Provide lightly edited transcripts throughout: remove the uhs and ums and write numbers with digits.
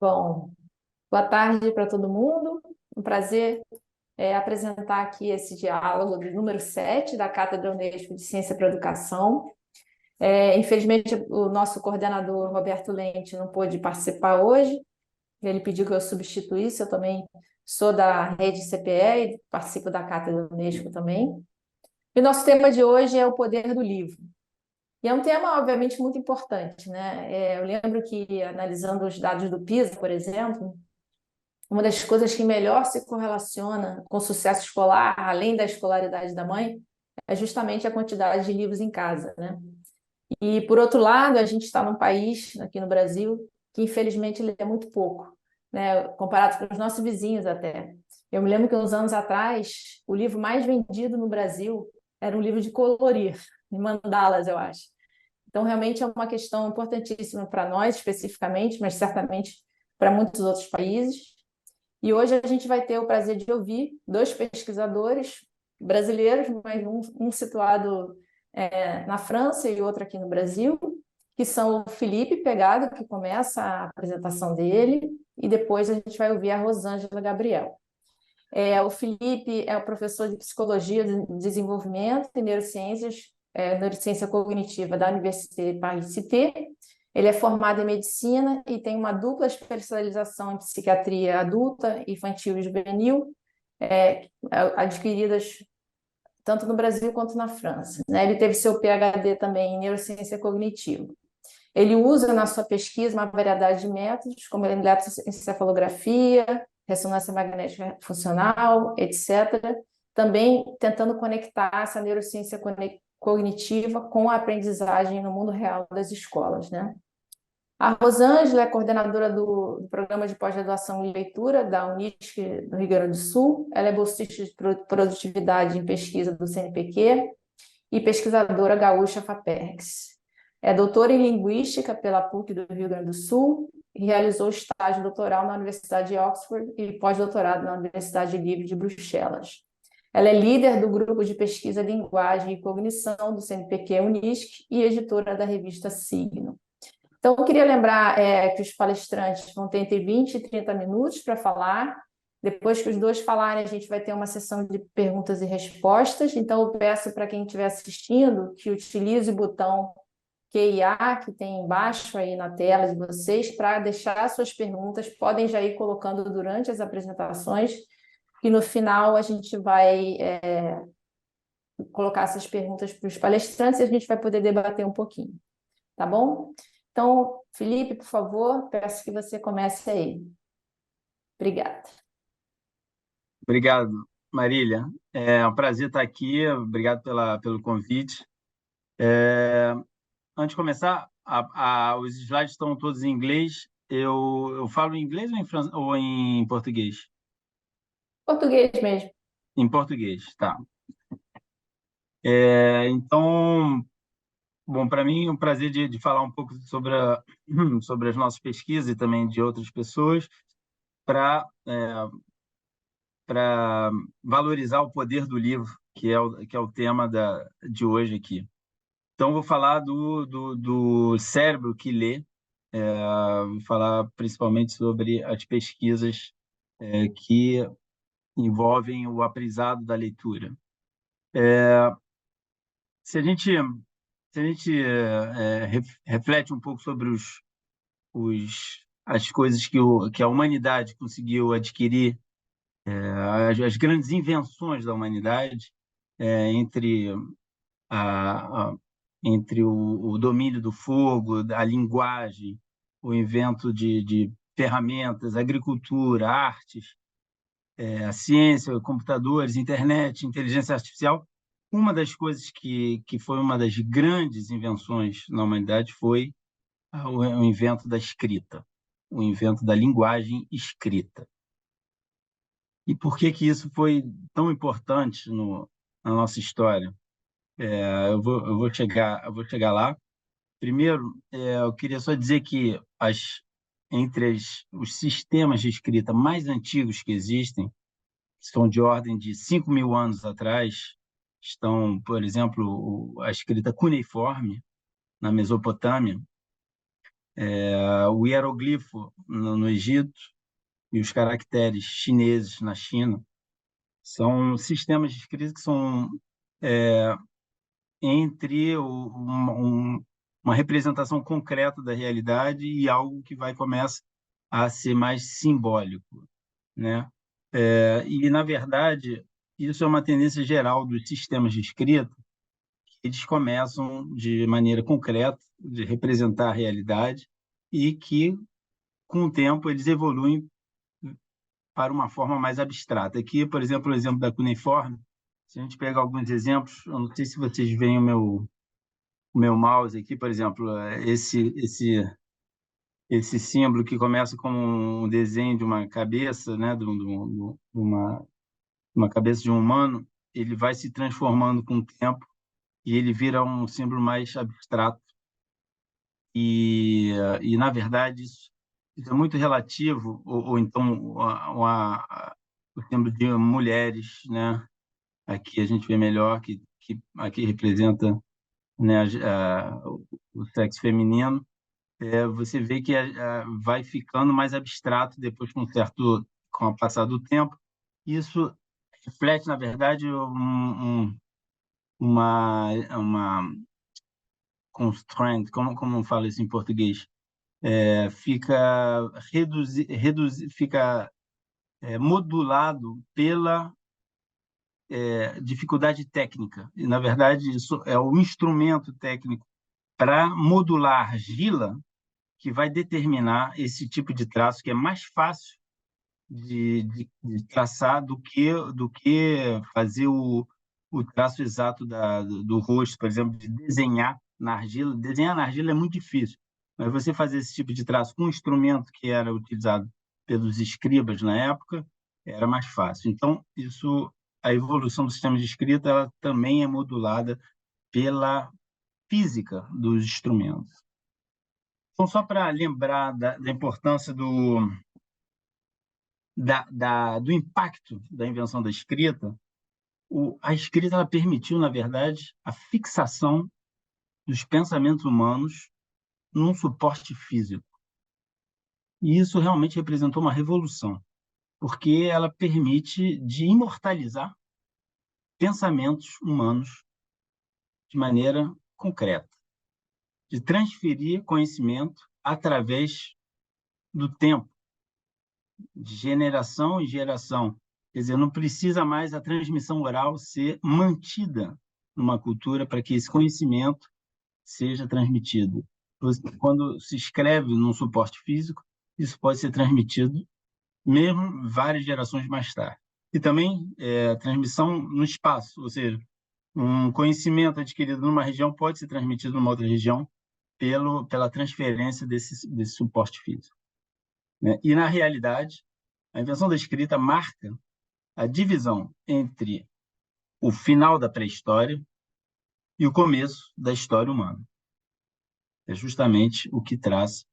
Bom, boa tarde para todo mundo. Um prazer apresentar aqui esse diálogo do número 7 da Cátedra Unesco de Ciência para a Educação. Infelizmente, o nosso coordenador, Roberto Lente, não pôde participar hoje. Ele pediu que eu substituísse. Eu também sou da rede CPE e participo da Cátedra Unesco também. E o nosso tema de hoje é o poder do livro. E é um tema, obviamente, muito importante, né? Eu lembro que, analisando os dados do PISA, por exemplo, uma das coisas que melhor se correlaciona com o sucesso escolar, além da escolaridade da mãe, é justamente a quantidade de livros em casa, né? E, por outro lado, a gente está num país, aqui no Brasil, que infelizmente lê muito pouco, né? Comparado com os nossos vizinhos até. Eu me lembro que uns anos atrás, o livro mais vendido no Brasil era um livro de colorir, de mandalas, eu acho. Então, realmente é uma questão importantíssima para nós, especificamente, mas certamente para muitos outros países. E hoje a gente vai ter o prazer de ouvir dois pesquisadores brasileiros, mas um situado na França e outro aqui no Brasil, que são o Felipe Pegado, que começa a apresentação dele, e depois a gente vai ouvir a Rosângela Gabriel. O Felipe é o professor de Psicologia de Desenvolvimento e Neurociências, Neurociência Cognitiva da Université Paris-Cité. Ele é formado em Medicina e tem uma dupla especialização em Psiquiatria Adulta, Infantil e Juvenil, adquiridas tanto no Brasil quanto na França, né? Ele teve seu PhD também em Neurociência Cognitiva. Ele usa na sua pesquisa uma variedade de métodos, como eletroencefalografia, ressonância magnética funcional, etc., também tentando conectar essa neurociência cognitiva com a aprendizagem no mundo real das escolas, né? A Rosângela é coordenadora do programa de pós-graduação em leitura da Unisc do Rio Grande do Sul. Ela é bolsista de produtividade em pesquisa do CNPq e pesquisadora gaúcha FAPERGS. É doutora em Linguística pela PUC do Rio Grande do Sul e realizou estágio doutoral na Universidade de Oxford e pós-doutorado na Universidade Livre de Bruxelas. Ela é líder do grupo de pesquisa Linguagem e Cognição do CNPq Unisc e editora da revista Signo. Então, eu queria lembrar que os palestrantes vão ter entre 20 e 30 minutos para falar. Depois que os dois falarem, a gente vai ter uma sessão de perguntas e respostas. Então, eu peço para quem estiver assistindo que utilize o botão QIA, que tem embaixo aí na tela de vocês, para deixar suas perguntas. Podem já ir colocando durante as apresentações, e no final a gente vai colocar essas perguntas para os palestrantes e a gente vai poder debater um pouquinho. Tá bom? Então, Felipe, por favor, peço que você comece aí. Obrigada. Obrigado, Marília. É um prazer estar aqui. Obrigado pelo convite. Antes de começar, os slides estão todos em inglês. Eu falo em inglês ou em português? Português mesmo. Em português, tá. Então, bom, para mim é um prazer de falar um pouco sobre as nossas pesquisas e também de outras pessoas para valorizar o poder do livro, que é o tema de hoje aqui. Então, vou falar do cérebro que lê, vou falar principalmente sobre as pesquisas que envolvem o aprendizado da leitura. Se a gente reflete um pouco sobre as coisas que a humanidade conseguiu adquirir, as grandes invenções da humanidade, entre entre o domínio do fogo, a linguagem, o invento de ferramentas, agricultura, artes, a ciência, computadores, internet, inteligência artificial. Uma das coisas que foi uma das grandes invenções na humanidade foi o invento da escrita, o invento da linguagem escrita. E por que isso foi tão importante na nossa história? Eu vou chegar lá. Primeiro, eu queria só dizer que entre os sistemas de escrita mais antigos que existem, que são de ordem de 5.000 anos atrás, estão, por exemplo, a escrita cuneiforme, na Mesopotâmia, O hieroglifo no Egito e os caracteres chineses na China são sistemas de escrita que são entre uma representação concreta da realidade e algo que começa a ser mais simbólico, né? E, na verdade, isso é uma tendência geral dos sistemas de escrita. Eles começam de maneira concreta, de representar a realidade, e que, com o tempo, eles evoluem para uma forma mais abstrata. Aqui, por exemplo, o exemplo da cuneiforme, se a gente pegar alguns exemplos, eu não sei se vocês veem o meu mouse aqui, por exemplo, esse símbolo que começa como um desenho de uma cabeça, né, uma cabeça de um humano, ele vai se transformando com o tempo e ele vira um símbolo mais abstrato. E na verdade, isso é muito relativo, ou então o símbolo de mulheres, né? Aqui a gente vê melhor que aqui representa, né, o sexo feminino. Você vê que vai ficando mais abstrato depois com o passar do tempo. Isso reflete, na verdade, uma constraint, como fala isso em português, fica fica modulado pela dificuldade técnica. E, na verdade, isso é o instrumento técnico para modular a argila que vai determinar esse tipo de traço, que é mais fácil de traçar do que fazer o traço exato do rosto, por exemplo, de desenhar na argila. Desenhar na argila é muito difícil, mas você fazer esse tipo de traço com um instrumento que era utilizado pelos escribas na época era mais fácil. Então, a evolução do sistema de escrita ela também é modulada pela física dos instrumentos. Então, só para lembrar da importância do impacto da invenção da escrita, a escrita ela permitiu, na verdade, a fixação dos pensamentos humanos num suporte físico. E isso realmente representou uma revolução, porque ela permite de imortalizar pensamentos humanos de maneira concreta, de transferir conhecimento através do tempo, de geração em geração. Quer dizer, não precisa mais a transmissão oral ser mantida numa cultura para que esse conhecimento seja transmitido. Quando se escreve num suporte físico, isso pode ser transmitido mesmo várias gerações mais tarde. E também transmissão no espaço, ou seja, um conhecimento adquirido numa região pode ser transmitido numa outra região pela transferência desse suporte físico, né? E, na realidade, a invenção da escrita marca a divisão entre o final da pré-história e o começo da história humana. É justamente o que traz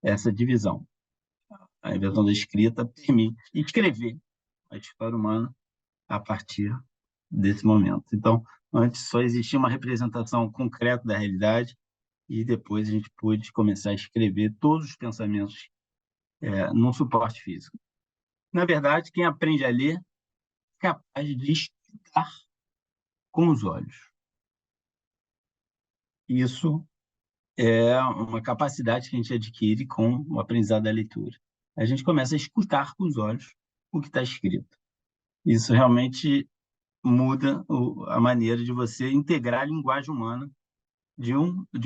essa divisão. A invenção da escrita permite escrever a história humana a partir desse momento. Então, antes só existia uma representação concreta da realidade e depois a gente pôde começar a escrever todos os pensamentos num suporte físico. Na verdade, quem aprende a ler é capaz de escutar com os olhos. Isso é uma capacidade que a gente adquire com o aprendizado da leitura. A gente começa a escutar com os olhos o que está escrito. Isso realmente muda a maneira de você integrar a linguagem humana de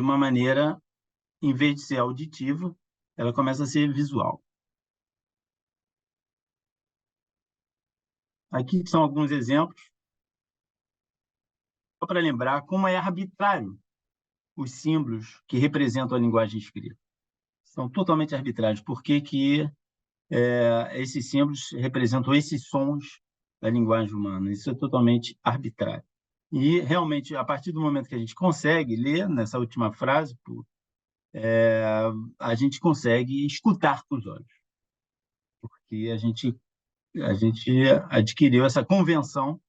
uma maneira, em vez de ser auditiva, ela começa a ser visual. Aqui são alguns exemplos, só para lembrar como é arbitrário os símbolos que representam a linguagem escrita. São totalmente arbitrários. Por que esses símbolos representam esses sons da linguagem humana? Isso é totalmente arbitrário. E, realmente, a partir do momento que a gente consegue ler, nessa última frase, a gente consegue escutar com os olhos, porque a gente adquiriu essa convenção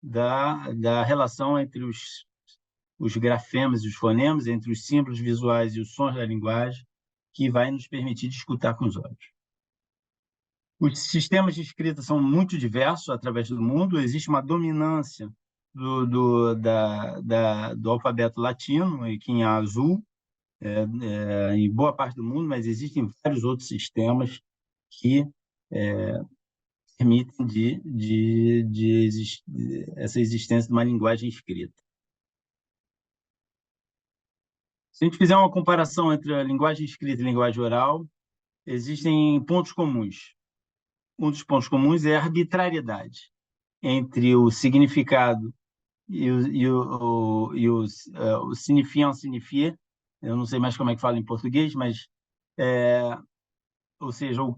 da relação entre os grafemas e os fonemas, entre os símbolos visuais e os sons da linguagem, que vai nos permitir de escutar com os olhos. Os sistemas de escrita são muito diversos através do mundo. Existe uma dominância do alfabeto latino, aqui em azul, em boa parte do mundo, mas existem vários outros sistemas que permitem essa existência de uma linguagem escrita. Se a gente fizer uma comparação entre a linguagem escrita e a linguagem oral, existem pontos comuns. Um dos pontos comuns é a arbitrariedade entre o significado o signifiant, signifier, eu não sei mais como é que fala em português, mas, ou seja, o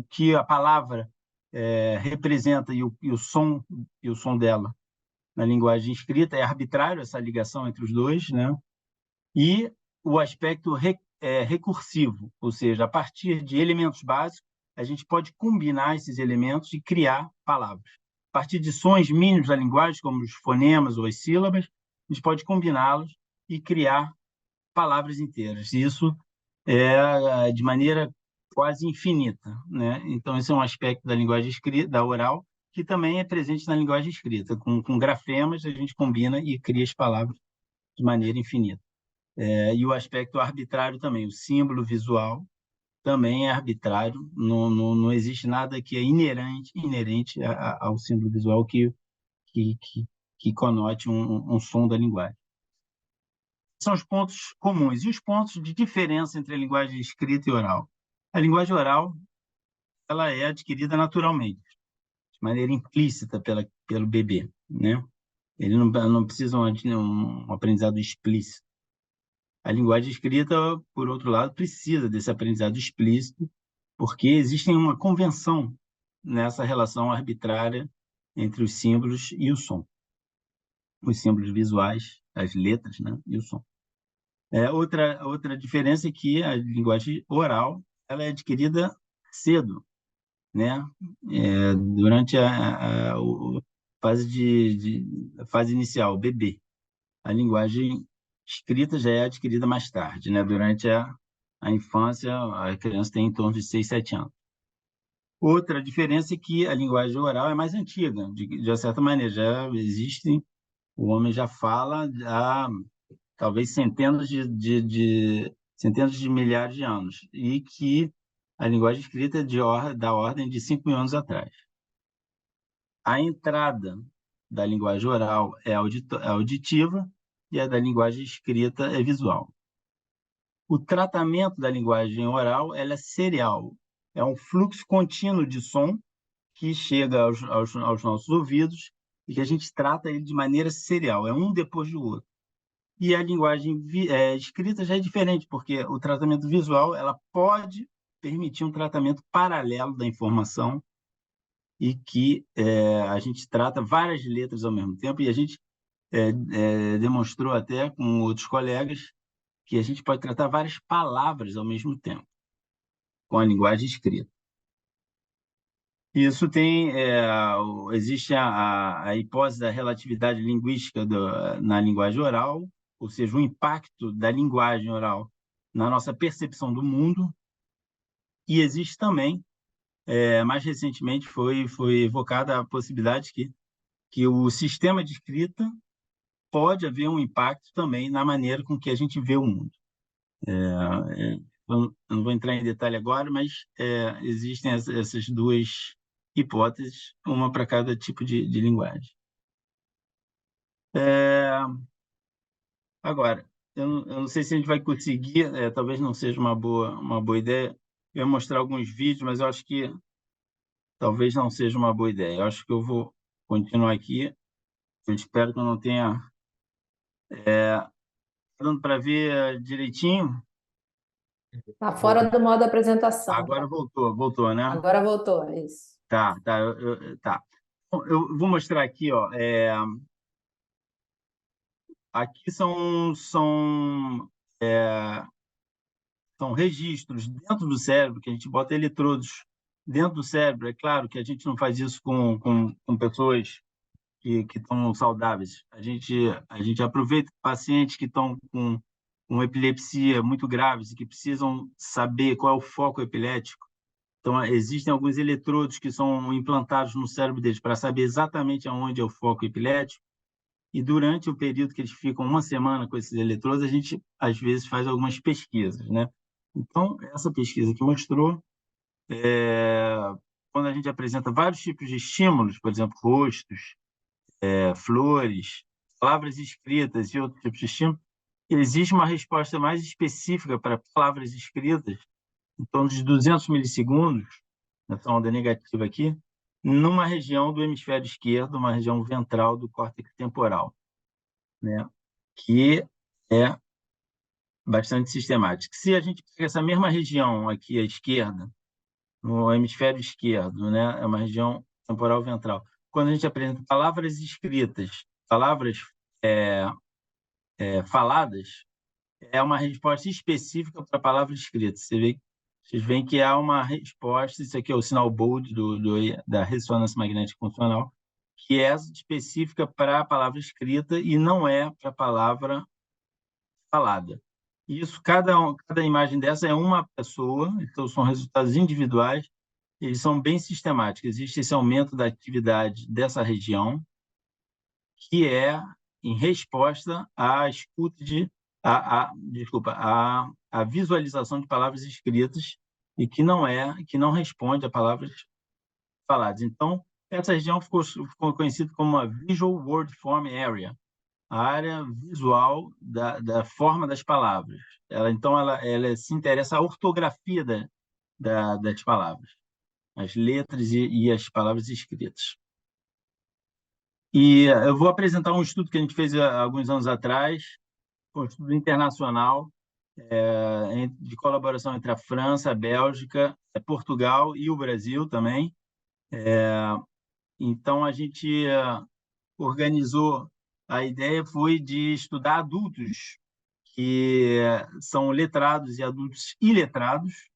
que a palavra representa e o som dela na linguagem escrita é arbitrário, essa ligação entre os dois, né? E o aspecto recursivo, ou seja, a partir de elementos básicos, a gente pode combinar esses elementos e criar palavras. A partir de sons mínimos da linguagem, como os fonemas ou as sílabas, a gente pode combiná-los e criar palavras inteiras. Isso é de maneira quase infinita, né? Então, esse é um aspecto da linguagem escrita, da oral, que também é presente na linguagem escrita. Com grafemas, a gente combina e cria as palavras de maneira infinita. E o aspecto arbitrário também, o símbolo visual também é arbitrário, não existe nada que é inerente ao símbolo visual que conote um som da linguagem. São os pontos comuns. E os pontos de diferença entre a linguagem escrita e oral? A linguagem oral ela é adquirida naturalmente, de maneira implícita pelo bebê, né? Ele não precisa de um aprendizado explícito. A linguagem escrita, por outro lado, precisa desse aprendizado explícito, porque existe uma convenção nessa relação arbitrária entre os símbolos e o som. Os símbolos visuais, as letras, né, e o som. Outra diferença é que a linguagem oral ela é adquirida cedo, né? Durante a fase inicial, o bebê. A linguagem escrita já é adquirida mais tarde, né? Durante a infância, a criança tem em torno de 6, 7 anos. Outra diferença é que a linguagem oral é mais antiga, de certa maneira, já existe, o homem já fala há talvez centenas de milhares de anos, e que a linguagem escrita é da ordem de 5 mil anos atrás. A entrada da linguagem oral é auditiva e a da linguagem escrita é visual. O tratamento da linguagem oral ela é serial, é um fluxo contínuo de som que chega aos nossos ouvidos e que a gente trata ele de maneira serial, é um depois do outro. E a linguagem escrita já é diferente, porque o tratamento visual ela pode permitir um tratamento paralelo da informação e que a gente trata várias letras ao mesmo tempo, e a gente demonstrou até com outros colegas que a gente pode tratar várias palavras ao mesmo tempo, com a linguagem escrita. Isso existe a hipótese da relatividade linguística na linguagem oral, ou seja, o impacto da linguagem oral na nossa percepção do mundo, e existe também, mais recentemente, foi evocada a possibilidade que o sistema de escrita pode haver um impacto também na maneira com que a gente vê o mundo. Eu não vou entrar em detalhe agora, mas existem essas duas hipóteses, uma para cada tipo de linguagem. Agora, eu não sei se a gente vai conseguir, talvez não seja uma boa ideia, eu ia mostrar alguns vídeos, mas eu acho que talvez não seja uma boa ideia. Eu acho que eu vou continuar aqui. Eu espero que eu não tenha... dando para ver direitinho? Está fora do modo apresentação. Agora voltou, né? Agora voltou, é isso. Tá. Tá. Eu vou mostrar aqui, ó. Aqui são registros dentro do cérebro, que a gente bota eletrodos dentro do cérebro. É claro que a gente não faz isso com pessoas que estão saudáveis. A gente aproveita pacientes que estão com epilepsia muito graves e que precisam saber qual é o foco epilético. Então, existem alguns eletrodos que são implantados no cérebro deles para saber exatamente aonde é o foco epilético. E durante o período que eles ficam uma semana com esses eletrodos, a gente, às vezes, faz algumas pesquisas, né? Então, essa pesquisa que mostrou, quando a gente apresenta vários tipos de estímulos, por exemplo, rostos, flores, palavras escritas e outros tipos de estímulos, existe uma resposta mais específica para palavras escritas, em torno de 200 milissegundos, nessa onda negativa aqui, numa região do hemisfério esquerdo, uma região ventral do córtex temporal, né? Que é bastante sistemática. Se a gente pega essa mesma região aqui à esquerda, no hemisfério esquerdo, né? É uma região temporal ventral. Quando a gente apresenta palavras escritas, palavras faladas, é uma resposta específica para palavras escritas. Vocês veem que há uma resposta, isso aqui é o sinal bold da ressonância magnética funcional, que é específica para a palavra escrita e não é para a palavra falada. Isso, cada imagem dessa é uma pessoa, então são resultados individuais, eles são bem sistemáticos. Existe esse aumento da atividade dessa região, que é em resposta à escuta desculpa, à visualização de palavras escritas e que não responde a palavras faladas. Então, essa região ficou conhecida como a Visual Word Form Area, a área visual da forma das palavras. Ela se interessa à ortografia das palavras, as letras e as palavras escritas. E eu vou apresentar um estudo que a gente fez há alguns anos atrás, um estudo internacional, de colaboração entre a França, a Bélgica, Portugal e o Brasil também. Então, a gente organizou, a ideia foi de estudar adultos que são letrados e adultos iletrados,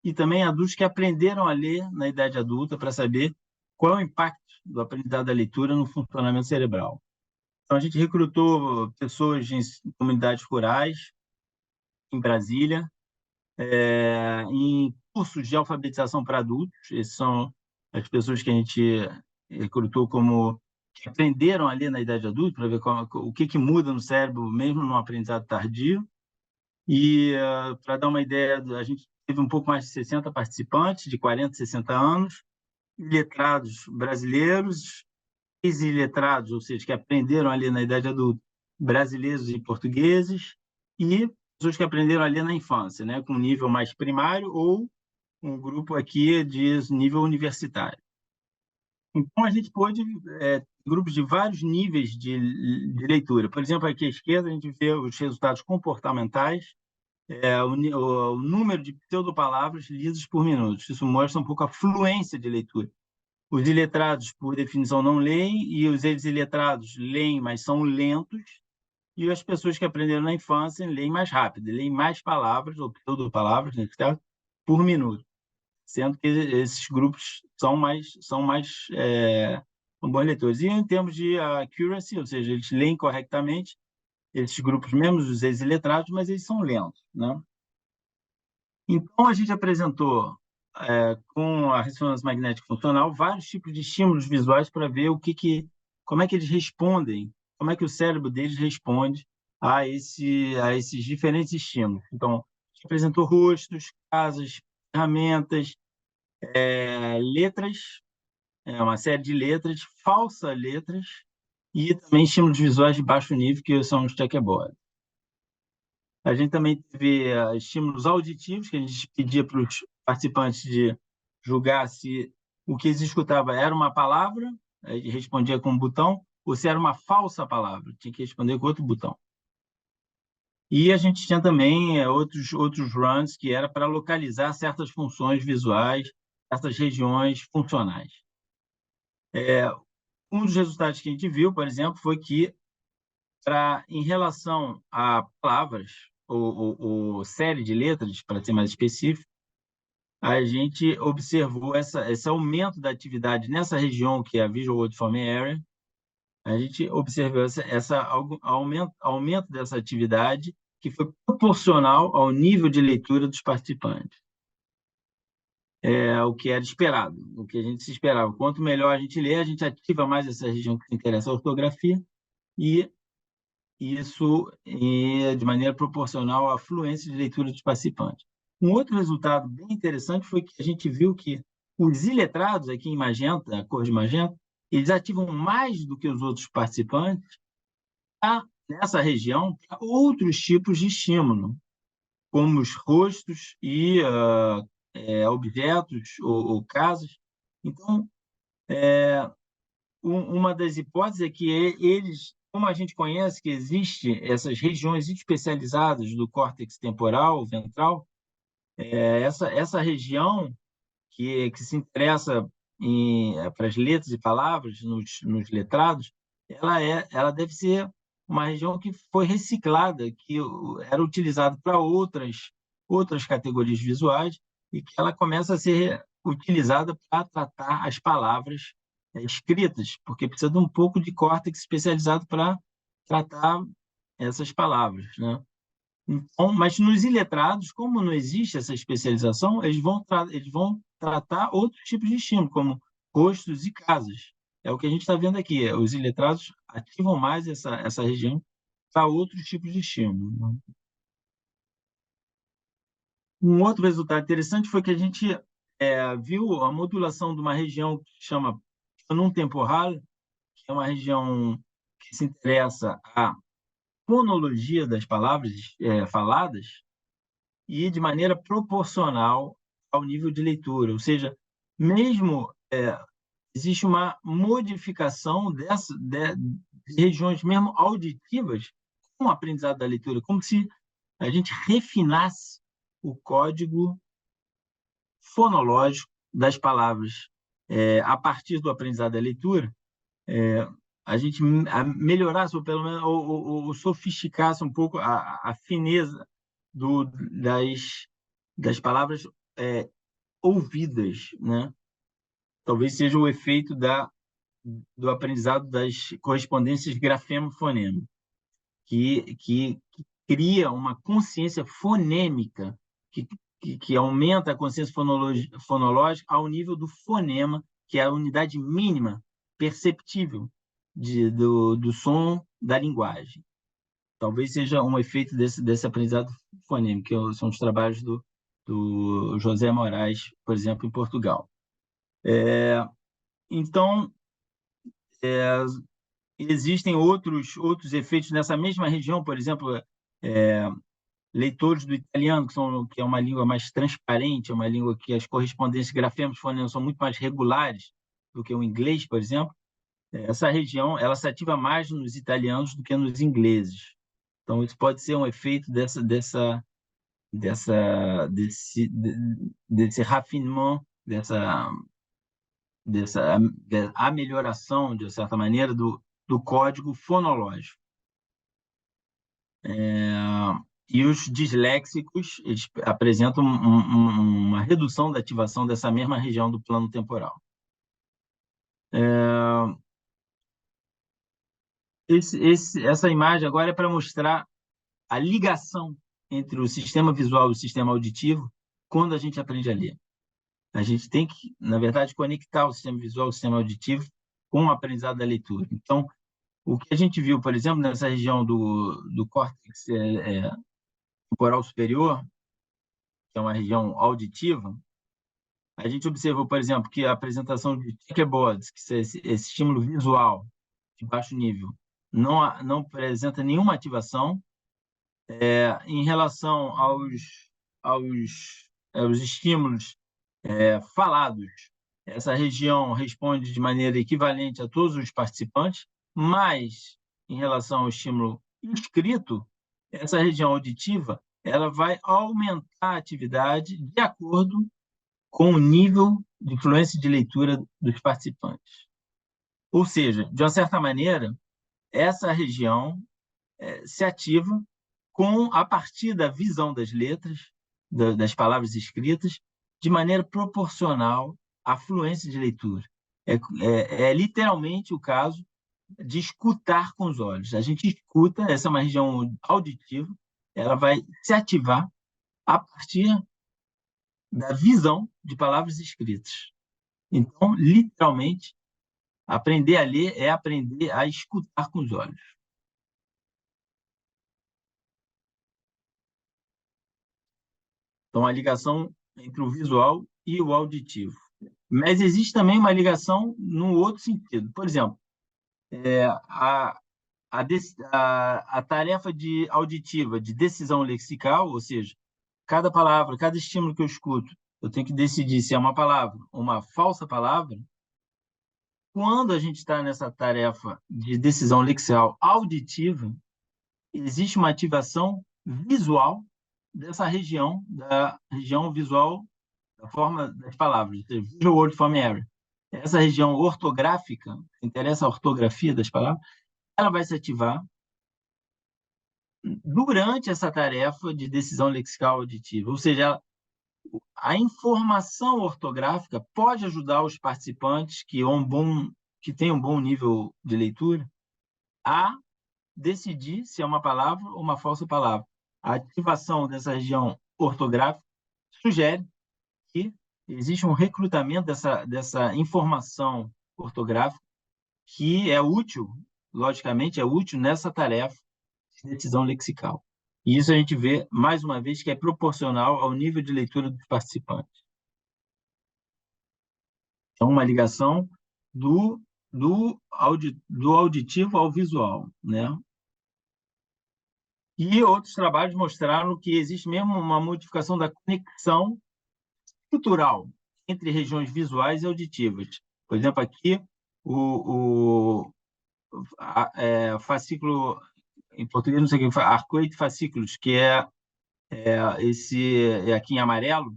e também adultos que aprenderam a ler na idade adulta para saber qual é o impacto do aprendizado da leitura no funcionamento cerebral. Então, a gente recrutou pessoas em comunidades rurais, em Brasília, em cursos de alfabetização para adultos. Essas são as pessoas que a gente recrutou que aprenderam a ler na idade adulta, para ver o que muda no cérebro, mesmo no aprendizado tardio. E, para dar uma ideia, a gente teve um pouco mais de 60 participantes, de 40 a 60 anos, letrados brasileiros, ex-iletrados, ou seja, que aprenderam a ler na idade adulta, brasileiros e portugueses, e pessoas que aprenderam a ler na infância, né, com nível mais primário ou um grupo aqui de nível universitário. Então, a gente pôde grupos de vários níveis de leitura. Por exemplo, aqui à esquerda, a gente vê os resultados comportamentais, o número de pseudopalavras lidas por minuto. Isso mostra um pouco a fluência de leitura. Os iletrados, por definição, não leem, e os ex-iletrados leem, mas são lentos, e as pessoas que aprenderam na infância leem mais rápido, leem mais palavras, ou pseudopalavras, nesse caso, por minuto, sendo que esses grupos são bons leitores. E em termos de accuracy, ou seja, eles leem corretamente, esses grupos, mesmo os ex-iletrados, mas eles são lentos, né? Então, a gente apresentou, com a ressonância magnética funcional, vários tipos de estímulos visuais para ver como é que eles respondem, como é que o cérebro deles responde a esses diferentes estímulos. Então, a gente apresentou rostos, casas, ferramentas, letras, uma série de letras, falsas letras, e também estímulos visuais de baixo nível, que são os checkerboards. A gente também teve estímulos auditivos, que a gente pedia para os participantes de julgar se o que eles escutavam era uma palavra, e respondia com um botão, ou se era uma falsa palavra, tinha que responder com outro botão. E a gente tinha também outros runs que era para localizar certas funções visuais, certas regiões funcionais. Um dos resultados que a gente viu, por exemplo, foi que, em relação a palavras, ou série de letras, para ser mais específico, a gente observou esse aumento da atividade nessa região, que é a Visual Word Form Area. A gente observou esse aumento dessa atividade que foi proporcional ao nível de leitura dos participantes. É o que era esperado, o que a gente se esperava. Quanto melhor a gente lê, a gente ativa mais essa região que se interessa à ortografia, e isso de maneira proporcional à fluência de leitura dos participantes. Um outro resultado bem interessante foi que a gente viu que os iletrados, aqui em magenta, a cor de magenta, eles ativam mais do que os outros participantes nessa região outros tipos de estímulo, como os rostos e objetos ou casas. Então, uma das hipóteses é que eles, como a gente conhece que existe essas regiões especializadas do córtex temporal, ventral, essa região que se interessa para as letras e palavras nos letrados, ela deve ser uma região que foi reciclada, que era utilizada para outras categorias visuais, e que ela começa a ser utilizada para tratar as palavras escritas, porque precisa de um pouco de córtex especializado para tratar essas palavras, né? Então, mas nos iletrados, como não existe essa especialização, eles vão tratar outros tipos de estímulo, como rostos e casas. É o que a gente está vendo aqui. Os iletrados ativam mais essa região para outros tipos de estímulo, né? Um outro resultado interessante foi que a gente viu a modulação de uma região que se chama planum temporal, que é uma região que se interessa à fonologia das palavras faladas, e de maneira proporcional ao nível de leitura. Ou seja, mesmo existe uma modificação de regiões mesmo auditivas com o aprendizado da leitura, como se a gente refinasse o código fonológico das palavras. A partir do aprendizado da leitura, a gente melhorasse, ou pelo menos ou sofisticasse um pouco a fineza das palavras ouvidas, né? Talvez seja o efeito do aprendizado das correspondências grafemo-fonema, que cria uma consciência fonêmica, que aumenta a consciência fonológica ao nível do fonema, que é a unidade mínima perceptível do som da linguagem. Talvez seja um efeito desse aprendizado fonêmico, que são os trabalhos do José Moraes, por exemplo, em Portugal. Então, existem outros efeitos nessa mesma região, por exemplo, leitores do italiano, que é uma língua mais transparente, é uma língua que as correspondências grafemos fonemas são muito mais regulares do que o inglês, por exemplo. Essa região ela se ativa mais nos italianos do que nos ingleses. Então, isso pode ser um efeito desse raffinement, dessa amelioração, de certa maneira, do código fonológico. E os disléxicos eles apresentam uma redução da ativação dessa mesma região do plano temporal. Essa imagem agora é para mostrar a ligação entre o sistema visual e o sistema auditivo quando a gente aprende a ler. A gente tem que, na verdade, conectar o sistema visual e o sistema auditivo com o aprendizado da leitura. Então, o que a gente viu, por exemplo, nessa região do córtex temporal superior, que é uma região auditiva, a gente observou, por exemplo, que a apresentação de checkerboards, que é esse estímulo visual de baixo nível, não apresenta nenhuma ativação. Em relação aos estímulos falados, essa região responde de maneira equivalente a todos os participantes, mas em relação ao estímulo escrito, essa região auditiva ela vai aumentar a atividade de acordo com o nível de fluência de leitura dos participantes. Ou seja, de uma certa maneira, essa região se ativa a partir da visão das letras, das palavras escritas, de maneira proporcional à fluência de leitura. É literalmente o caso de escutar com os olhos. A gente escuta, essa é uma região auditiva, ela vai se ativar a partir da visão de palavras escritas. Então, literalmente, aprender a ler é aprender a escutar com os olhos. Então, a ligação entre o visual e o auditivo. Mas existe também uma ligação no outro sentido. Por exemplo, a, a tarefa auditiva de decisão lexical, ou seja, cada palavra, cada estímulo que eu escuto, eu tenho que decidir se é uma palavra ou uma falsa palavra. Quando a gente está nessa tarefa de decisão lexical auditiva, existe uma ativação visual dessa região, da região visual, da forma das palavras, Visual Word Form Area. Essa região ortográfica, interessa a ortografia das palavras, ela vai se ativar durante essa tarefa de decisão lexical auditiva. Ou seja, a informação ortográfica pode ajudar os participantes que têm um bom nível de leitura a decidir se é uma palavra ou uma falsa palavra. A ativação dessa região ortográfica sugere que existe um recrutamento dessa informação ortográfica que é útil, logicamente, é útil nessa tarefa de decisão lexical. E isso a gente vê, mais uma vez, que é proporcional ao nível de leitura dos participantes. Então, uma ligação do auditivo ao visual, né? E outros trabalhos mostraram que existe mesmo uma modificação da conexão cultural entre regiões visuais e auditivas. Por exemplo, aqui, fascículo, em português não sei o que, arcoide fascículos, que esse aqui em amarelo,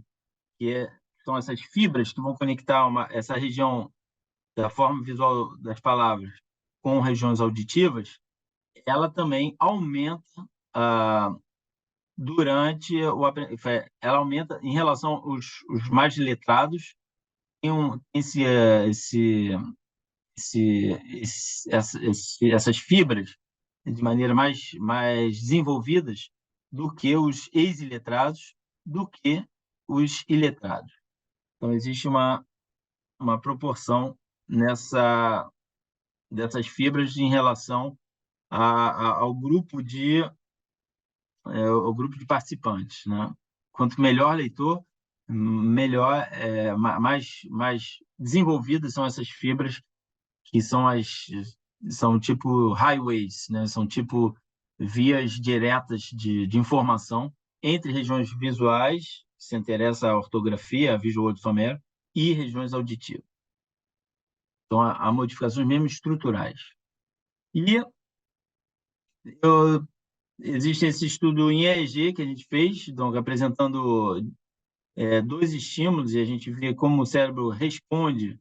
são essas fibras que vão conectar essa região da forma visual das palavras com regiões auditivas, ela também aumenta durante ela aumenta em relação aos mais letrados, tem essas fibras de maneira mais desenvolvidas do que os ex-iletrados, do que os iletrados. Então, existe uma proporção dessas fibras em relação ao grupo de participantes, né? Quanto melhor leitor, melhor, mais desenvolvidas são essas fibras, que são tipo highways, né? São tipo vias diretas de informação entre regiões visuais, que se interessa a ortografia, a visual word family, e regiões auditivas. Então, há modificações mesmo estruturais. E existe esse estudo em EEG que a gente fez, então, apresentando 2 estímulos, e a gente vê como o cérebro responde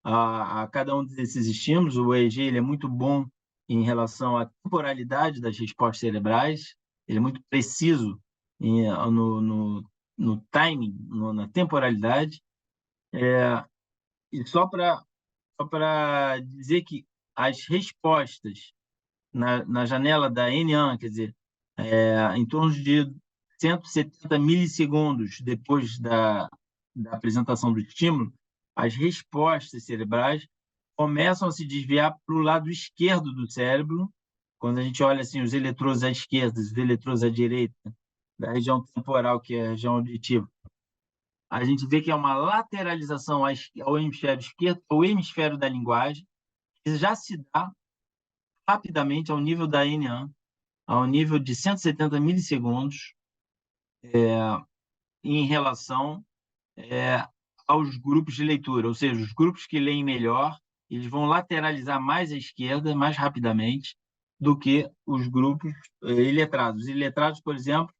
a cada um desses estímulos. O EEG ele é muito bom em relação à temporalidade das respostas cerebrais, ele é muito preciso no timing, na temporalidade. E só para dizer que as respostas na janela da NAN, quer dizer, em torno de 170 milissegundos depois da apresentação do estímulo, as respostas cerebrais começam a se desviar para o lado esquerdo do cérebro, quando a gente olha assim, os eletrodos à esquerda, os eletrodos à direita, da região temporal, que é a região auditiva. A gente vê que é uma lateralização ao hemisfério esquerdo, ao hemisfério da linguagem, que já se dá rapidamente ao nível da NAN, ao nível de 170 milissegundos, em relação aos grupos de leitura, ou seja, os grupos que leem melhor, eles vão lateralizar mais à esquerda, mais rapidamente, do que os grupos iletrados. Os iletrados, por exemplo,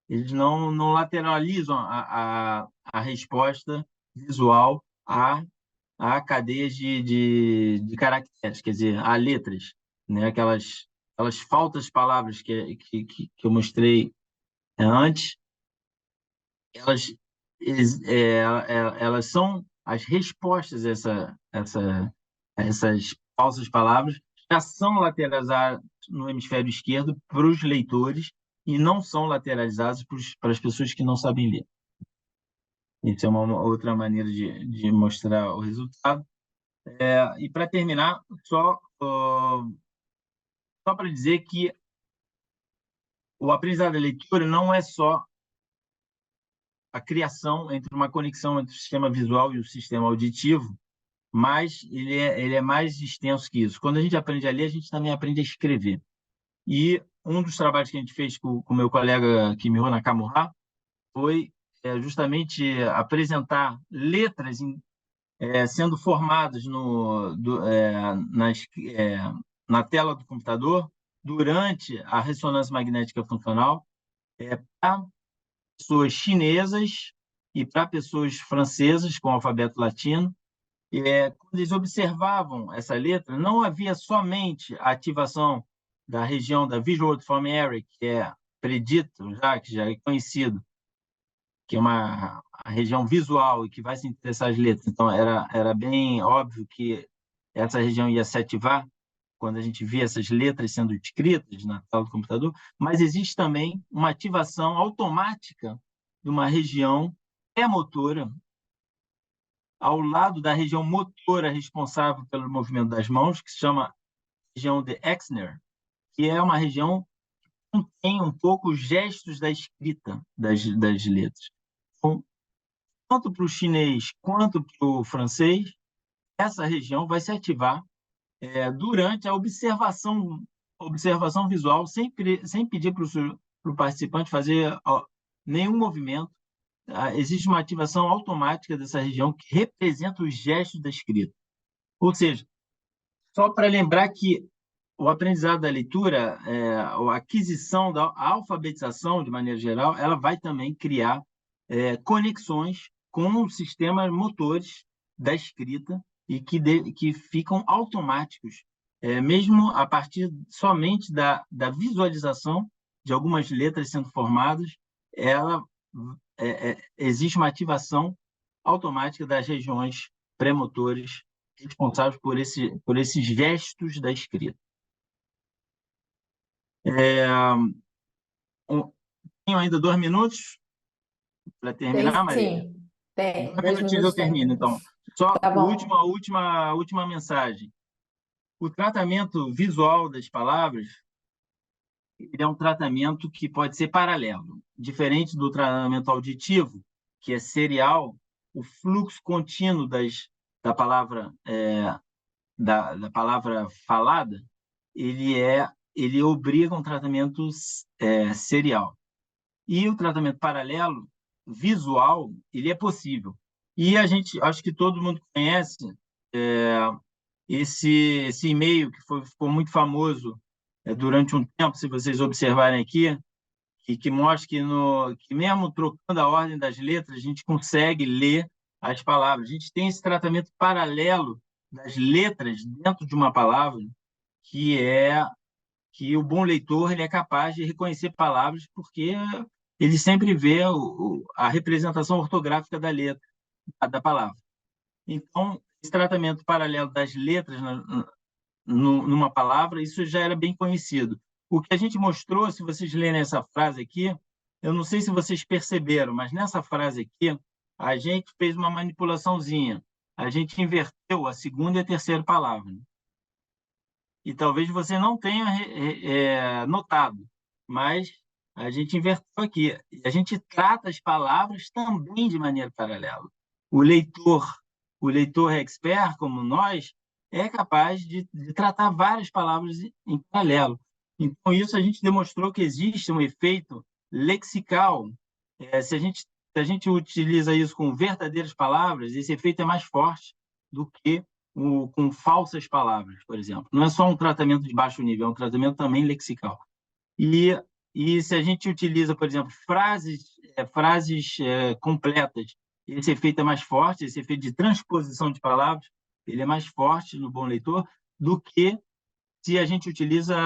eles não lateralizam a resposta visual a cadeias de caracteres, quer dizer, a letras, né? Aquelas faltas palavras que eu mostrei antes, elas são as respostas a essas falsas palavras, já são lateralizadas no hemisfério esquerdo para os leitores, e não são lateralizadas para as pessoas que não sabem ler. Isso é uma outra maneira de mostrar o resultado. E para terminar, só para dizer que o aprendizado da leitura não é só a criação entre uma conexão entre o sistema visual e o sistema auditivo, mas ele é mais extenso que isso. Quando a gente aprende a ler, a gente também aprende a escrever. E um dos trabalhos que a gente fez com o meu colega Kimiho Nakamura foi justamente apresentar letras sendo formadas na tela do computador durante a ressonância magnética funcional para pessoas chinesas e para pessoas francesas com alfabeto latino. Quando eles observavam essa letra, não havia somente a ativação da região da Visual Outform Area, que é predito, que já é conhecido, que é a região visual e que vai se interessar as letras. Então, era bem óbvio que essa região ia se ativar quando a gente via essas letras sendo escritas na tela do computador, mas existe também uma ativação automática de uma região motora ao lado da região motora responsável pelo movimento das mãos, que se chama região de Exner, que é uma região que tem um pouco os gestos da escrita das letras. Então, tanto para o chinês quanto para o francês, essa região vai se ativar durante a observação visual, sem pedir para o participante fazer nenhum movimento. Existe uma ativação automática dessa região que representa os gestos da escrita. Ou seja, só para lembrar que o aprendizado da leitura, a aquisição a alfabetização, de maneira geral, ela vai também criar conexões com os sistemas motores da escrita e que ficam automáticos, mesmo a partir somente da visualização de algumas letras sendo formadas, existe uma ativação automática das regiões premotores responsáveis por esses gestos da escrita. Tenho ainda 2 minutos para terminar, Maria? Sim, tem. 2 Dois minutinhos eu minutos tem. termino, então. Só Tá bom. a última mensagem. O tratamento visual das palavras ele é um tratamento que pode ser paralelo. Diferente do tratamento auditivo, que é serial, o fluxo contínuo da palavra da palavra falada, ele obriga um tratamento serial. E o tratamento paralelo, visual, ele é possível. E acho que todo mundo conhece esse e-mail que ficou muito famoso durante um tempo, se vocês observarem aqui, que mostra que mesmo trocando a ordem das letras, a gente consegue ler as palavras. A gente tem esse tratamento paralelo das letras dentro de uma palavra, que é que o bom leitor ele é capaz de reconhecer palavras porque ele sempre vê a representação ortográfica da letra, da palavra. Então, esse tratamento paralelo das letras numa palavra, isso já era bem conhecido. O que a gente mostrou, se vocês lerem essa frase aqui, eu não sei se vocês perceberam, mas nessa frase aqui, a gente fez uma manipulaçãozinha. A gente inverteu a segunda e a terceira palavra. E talvez você não tenha notado, mas a gente inverteu aqui. A gente trata as palavras também de maneira paralela. O leitor expert, como nós, é capaz de tratar várias palavras em paralelo. Então, isso a gente demonstrou que existe um efeito lexical. Se a gente utiliza isso com verdadeiras palavras, esse efeito é mais forte do que com falsas palavras, por exemplo. Não é só um tratamento de baixo nível, é um tratamento também lexical. E se a gente utiliza, por exemplo, frases completas, esse efeito é mais forte, esse efeito de transposição de palavras, ele é mais forte no bom leitor do que se a gente utiliza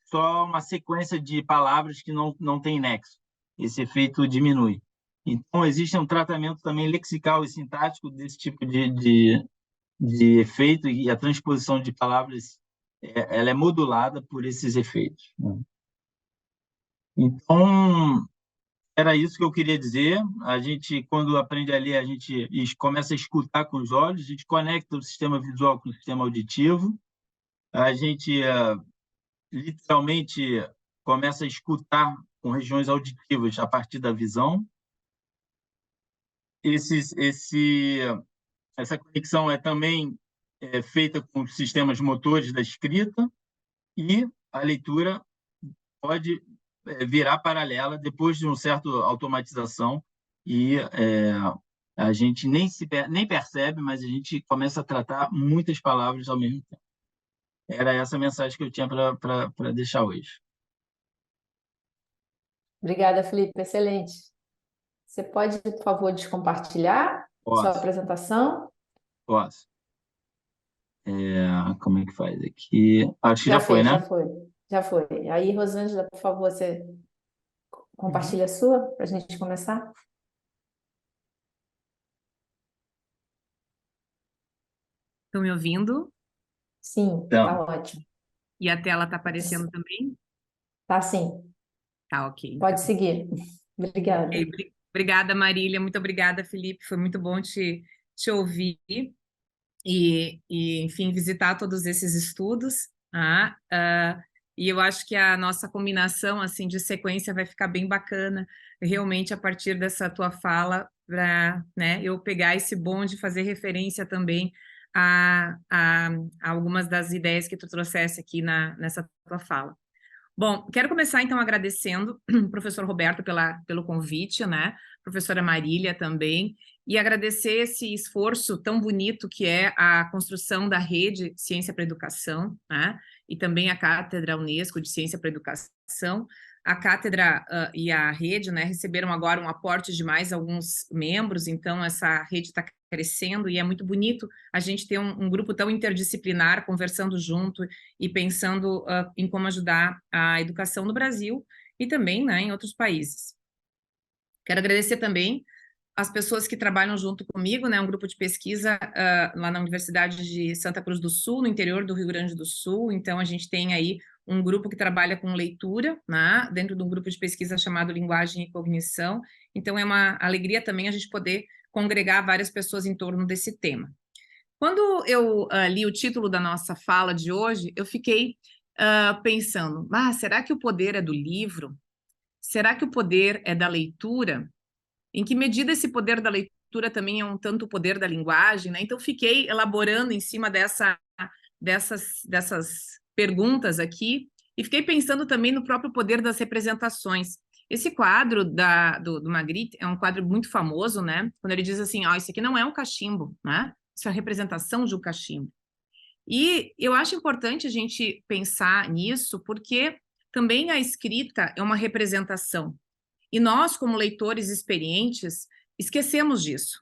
só uma sequência de palavras que não tem nexo. Esse efeito diminui. Então, existe um tratamento também lexical e sintático desse tipo de efeito, e a transposição de palavras ela é modulada por esses efeitos. Então, era isso que eu queria dizer. A gente, quando aprende a ler, a gente começa a escutar com os olhos, a gente conecta o sistema visual com o sistema auditivo, a gente literalmente começa a escutar com regiões auditivas a partir da visão. Essa conexão é também feita com os sistemas motores da escrita, e a leitura pode virar paralela depois de uma certa automatização, e a gente nem percebe, mas a gente começa a tratar muitas palavras ao mesmo tempo. Era essa a mensagem que eu tinha para deixar hoje. Obrigada, Felipe, excelente. Você pode, por favor, descompartilhar sua Posso, apresentação? posso. Como é que faz aqui? Acho que Já já foi, fez, né? já foi, já foi. Aí, Rosângela, por favor, você compartilha a sua para a gente começar? Estão me ouvindo? Sim, tá Então, ótimo. E a tela está aparecendo também? Tá sim, Tá, ok. pode seguir. Obrigada. Ok, obrigada, Marília. Muito obrigada, Felipe. Foi muito bom te ouvir enfim, visitar todos esses estudos. E eu acho que a nossa combinação assim de sequência vai ficar bem bacana, realmente, a partir dessa tua fala, para, né, eu pegar esse bonde e fazer referência também a algumas das ideias que tu trouxesse aqui nessa tua fala. Bom, quero começar, então, agradecendo o professor Roberto pelo convite, né? Professora Marília também, e agradecer esse esforço tão bonito que é a construção da rede Ciência para a Educação, né? E também a Cátedra Unesco de Ciência para a Educação. A cátedra e a rede, né, receberam agora um aporte de mais alguns membros, então essa rede está crescendo e é muito bonito a gente ter um grupo tão interdisciplinar conversando junto e pensando em como ajudar a educação no Brasil e também, né, em outros países. Quero agradecer também as pessoas que trabalham junto comigo, né, um grupo de pesquisa lá na Universidade de Santa Cruz do Sul, no interior do Rio Grande do Sul. Então, a gente tem aí um grupo que trabalha com leitura, né, dentro de um grupo de pesquisa chamado Linguagem e Cognição. Então, é uma alegria também a gente poder congregar várias pessoas em torno desse tema. Quando eu li o título da nossa fala de hoje, eu fiquei pensando, será que o poder é do livro? Será que o poder é da leitura? Em que medida esse poder da leitura também é um tanto o poder da linguagem, né? Então, fiquei elaborando em cima dessas perguntas aqui e fiquei pensando também no próprio poder das representações. Esse quadro do Magritte é um quadro muito famoso, né? Quando ele diz assim, isso aqui não é um cachimbo, né? Isso é a representação de um cachimbo. E eu acho importante a gente pensar nisso, porque também a escrita é uma representação. E nós, como leitores experientes, esquecemos disso,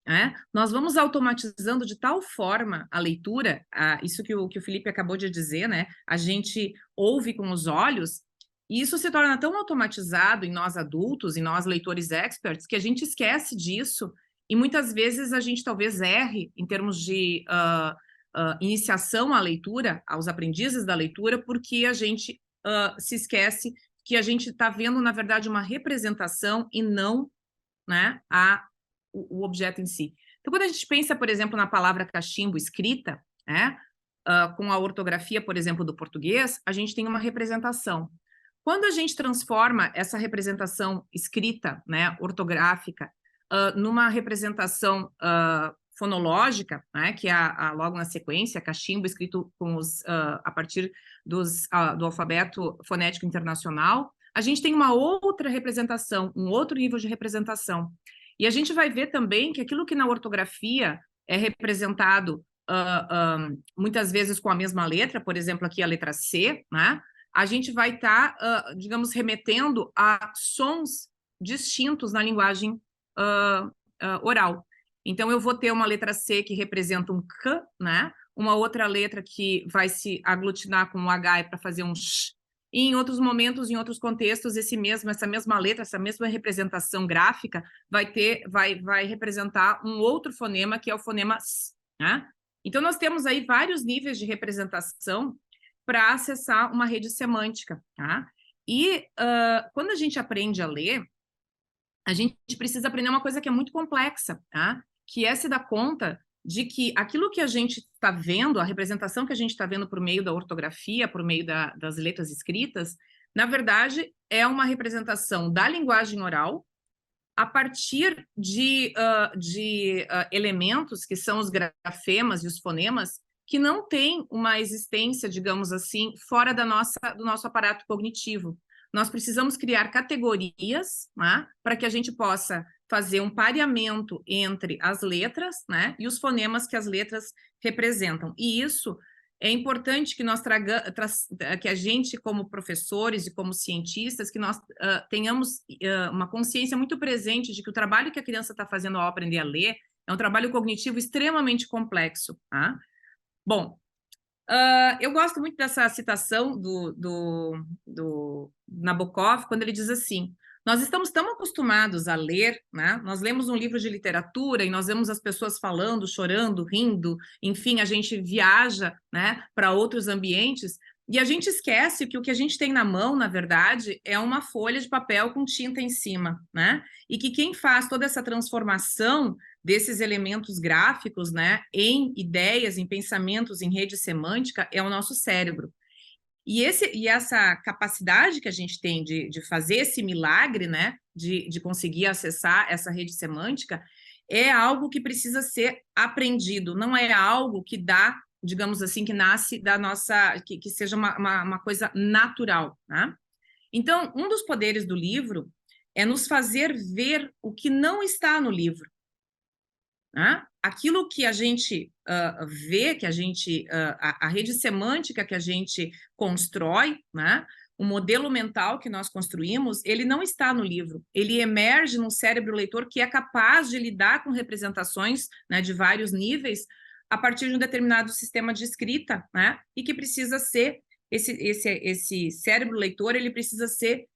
né? Nós vamos automatizando de tal forma a leitura, isso que o Felipe acabou de dizer, né? A gente ouve com os olhos, e isso se torna tão automatizado em nós adultos, em nós leitores experts, que a gente esquece disso, e muitas vezes a gente talvez erre em termos de iniciação à leitura, aos aprendizes da leitura, porque a gente se esquece que a gente está vendo, na verdade, uma representação e não, né, o objeto em si. Então, quando a gente pensa, por exemplo, na palavra cachimbo escrita, né, com a ortografia, por exemplo, do português, a gente tem uma representação. Quando a gente transforma essa representação escrita, né, ortográfica, numa representação fonológica, né, que é logo na sequência, cachimbo escrito a partir do alfabeto fonético internacional, a gente tem uma outra representação, um outro nível de representação. E a gente vai ver também que aquilo que na ortografia é representado muitas vezes com a mesma letra, por exemplo, aqui a letra C, né? A gente vai estar, digamos, remetendo a sons distintos na linguagem oral. Então, eu vou ter uma letra C que representa um K, né? Uma outra letra que vai se aglutinar com um H para fazer um Sh. E em outros momentos, em outros contextos, essa mesma letra, essa mesma representação gráfica vai representar um outro fonema, que é o fonema S, né? Então, nós temos aí vários níveis de representação para acessar uma rede semântica, tá? E quando a gente aprende a ler, a gente precisa aprender uma coisa que é muito complexa, tá? Que é se dar conta de que aquilo que a gente está vendo, a representação que a gente está vendo por meio da ortografia, por meio das letras escritas, na verdade, é uma representação da linguagem oral a partir de elementos que são os grafemas e os fonemas, que não têm uma existência, digamos assim, fora do nosso aparato cognitivo. Nós precisamos criar categorias, né, para que a gente possa fazer um pareamento entre as letras, né, e os fonemas que as letras representam. E isso é importante que nós que a gente, como professores e como cientistas, que nós tenhamos uma consciência muito presente de que o trabalho que a criança está fazendo ao aprender a ler é um trabalho cognitivo extremamente complexo, tá? Bom, eu gosto muito dessa citação do Nabokov, quando ele diz assim: nós estamos tão acostumados a ler, né? Nós lemos um livro de literatura e nós vemos as pessoas falando, chorando, rindo, enfim, a gente viaja, né, para outros ambientes e a gente esquece que o que a gente tem na mão, na verdade, é uma folha de papel com tinta em cima, né? E que quem faz toda essa transformação desses elementos gráficos, né, em ideias, em pensamentos, em rede semântica, é o nosso cérebro. E essa capacidade que a gente tem de fazer esse milagre, né, de conseguir acessar essa rede semântica, é algo que precisa ser aprendido, não é algo que dá, digamos assim, que nasce da nossa, que seja uma coisa natural, né? Então, um dos poderes do livro é nos fazer ver o que não está no livro, né? Aquilo que a gente vê, que a gente a rede semântica que a gente constrói, né? O modelo mental que nós construímos, ele não está no livro, ele emerge num cérebro leitor que é capaz de lidar com representações, né, de vários níveis a partir de um determinado sistema de escrita, né? E que precisa ser esse cérebro leitor, ele precisa ser,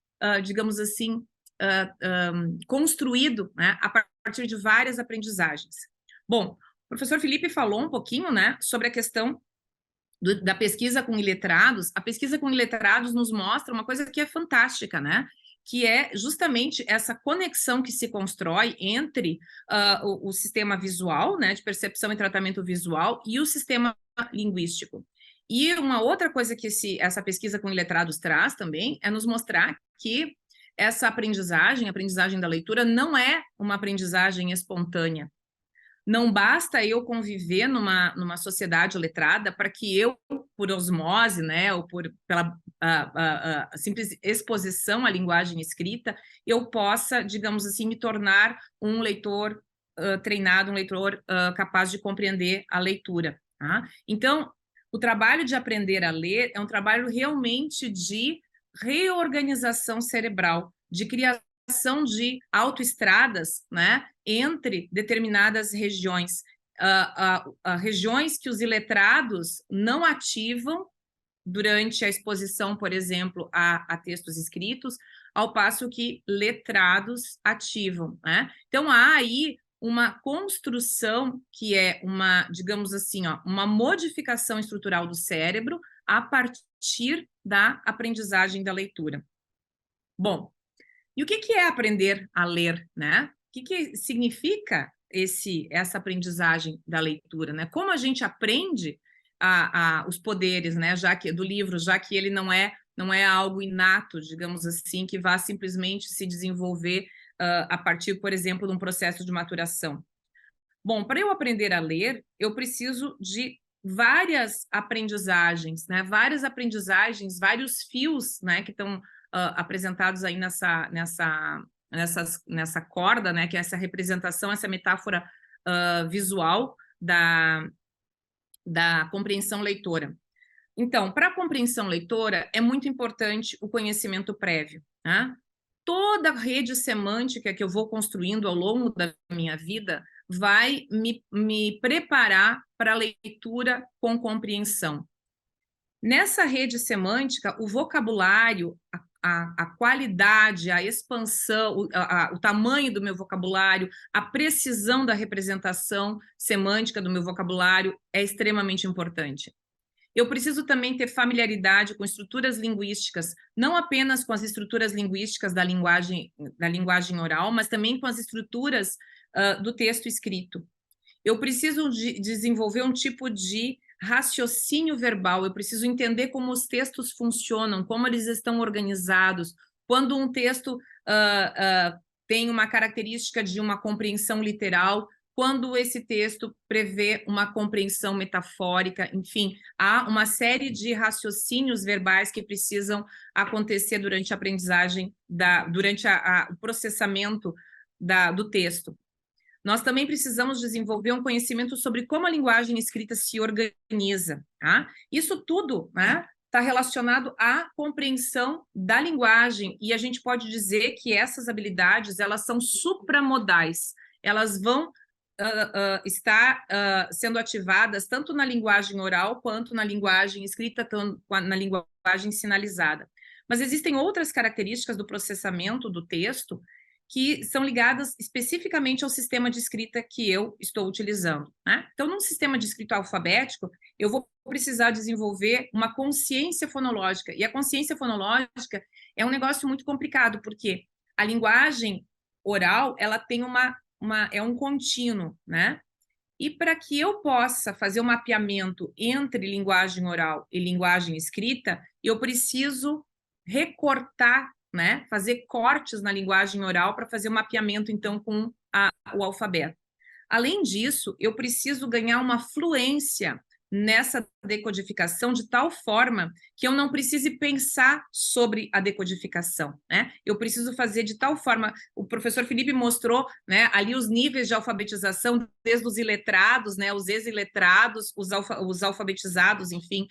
digamos assim, construído, né, a partir de várias aprendizagens. Bom, o professor Felipe falou um pouquinho, né, sobre a questão da pesquisa com iletrados. A pesquisa com iletrados nos mostra uma coisa que é fantástica, né, que é justamente essa conexão que se constrói entre o sistema visual, né, de percepção e tratamento visual, e o sistema linguístico. E uma outra coisa que essa pesquisa com iletrados traz também é nos mostrar que essa aprendizagem, a aprendizagem da leitura, não é uma aprendizagem espontânea. Não basta eu conviver numa sociedade letrada para que eu, por osmose, né, ou pela simples exposição à linguagem escrita, eu possa, digamos assim, me tornar um leitor treinado, um leitor capaz de compreender a leitura. Tá? Então, o trabalho de aprender a ler é um trabalho realmente de reorganização cerebral, de criação de autoestradas, né, entre determinadas regiões, regiões que os iletrados não ativam durante a exposição, por exemplo, a textos escritos, ao passo que letrados ativam, né? Então, há aí uma construção que é digamos assim, uma modificação estrutural do cérebro a partir da aprendizagem da leitura. Bom, e o que é aprender a ler, né? O que significa essa aprendizagem da leitura, né? Como a gente aprende os poderes, né? Do livro, já que ele não é algo inato, digamos assim, que vá simplesmente se desenvolver a partir, por exemplo, de um processo de maturação. Bom, para eu aprender a ler, eu preciso de várias aprendizagens, né? Várias aprendizagens, vários fios, né? Que estão apresentados aí nessa corda, né? Que é essa representação, essa metáfora visual da compreensão leitora. Então, para a compreensão leitora, é muito importante o conhecimento prévio, né? Toda a rede semântica que eu vou construindo ao longo da minha vida vai me preparar para a leitura com compreensão. Nessa rede semântica, o vocabulário, a qualidade, a expansão, o tamanho do meu vocabulário, a precisão da representação semântica do meu vocabulário é extremamente importante. Eu preciso também ter familiaridade com estruturas linguísticas, não apenas com as estruturas linguísticas da linguagem oral, mas também com as estruturas do texto escrito. Eu preciso desenvolver um tipo de raciocínio verbal, eu preciso entender como os textos funcionam, como eles estão organizados, quando um texto tem uma característica de uma compreensão literal, quando esse texto prevê uma compreensão metafórica, enfim, há uma série de raciocínios verbais que precisam acontecer durante a aprendizagem, durante o processamento do texto. Nós também precisamos desenvolver um conhecimento sobre como a linguagem escrita se organiza. Tá? Isso tudo, né, está relacionado à compreensão da linguagem, e a gente pode dizer que essas habilidades, elas são supramodais, elas vão estar sendo ativadas tanto na linguagem oral quanto na linguagem escrita, na linguagem sinalizada. Mas existem outras características do processamento do texto que são ligadas especificamente ao sistema de escrita que eu estou utilizando. Né? Então, num sistema de escrita alfabético, eu vou precisar desenvolver uma consciência fonológica, e a consciência fonológica é um negócio muito complicado, porque a linguagem oral, ela tem é um contínuo, né? E para que eu possa fazer o mapeamento entre linguagem oral e linguagem escrita, eu preciso recortar, né? Fazer cortes na linguagem oral para fazer o mapeamento, então, com o alfabeto. Além disso, eu preciso ganhar uma fluência nessa decodificação de tal forma que eu não precise pensar sobre a decodificação, né? Eu preciso fazer de tal forma, o professor Felipe mostrou, né, ali os níveis de alfabetização, desde os iletrados, né, os ex-iletrados, os alfabetizados, enfim,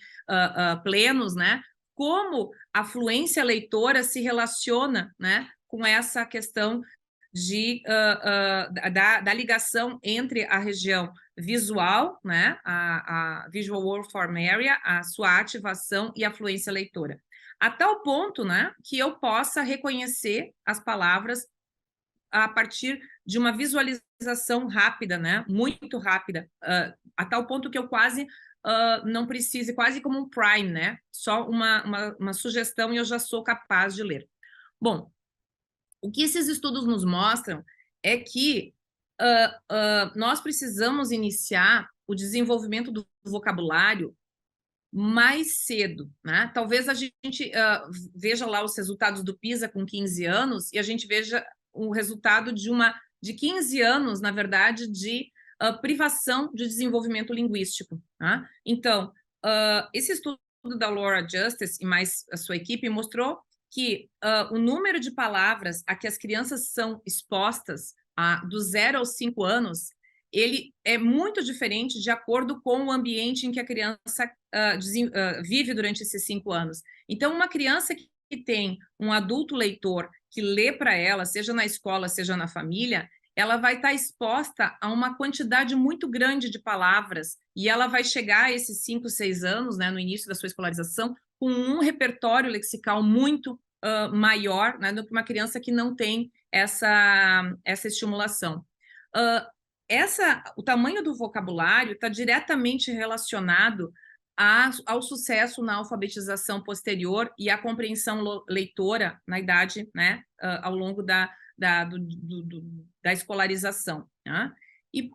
plenos, né? Como a fluência leitora se relaciona, né, com essa questão da ligação entre a região visual, né, a Visual Waveform Area, a sua ativação e a fluência leitora. A tal ponto, né, que eu possa reconhecer as palavras a partir de uma visualização rápida, né, muito rápida, a tal ponto que eu quase não precise, quase como um prime, né, só uma sugestão e eu já sou capaz de ler. Bom, o que esses estudos nos mostram é que nós precisamos iniciar o desenvolvimento do vocabulário mais cedo, né? Talvez a gente veja lá os resultados do PISA com 15 anos e a gente veja o resultado de 15 anos, na verdade, de privação de desenvolvimento linguístico. Tá? Então, esse estudo da Laura Justice e mais a sua equipe mostrou que o número de palavras a que as crianças são expostas do 0 aos 5 anos, ele é muito diferente de acordo com o ambiente em que a criança vive durante esses 5 anos. Então, uma criança que tem um adulto leitor que lê para ela, seja na escola, seja na família, ela vai estar exposta a uma quantidade muito grande de palavras e ela vai chegar a esses 5, 6 anos, né, no início da sua escolarização, com um repertório lexical muito maior, né, do que uma criança que não tem essa estimulação. O tamanho do vocabulário está diretamente relacionado ao sucesso na alfabetização posterior e à compreensão leitora na idade, né, ao longo da escolarização. Né?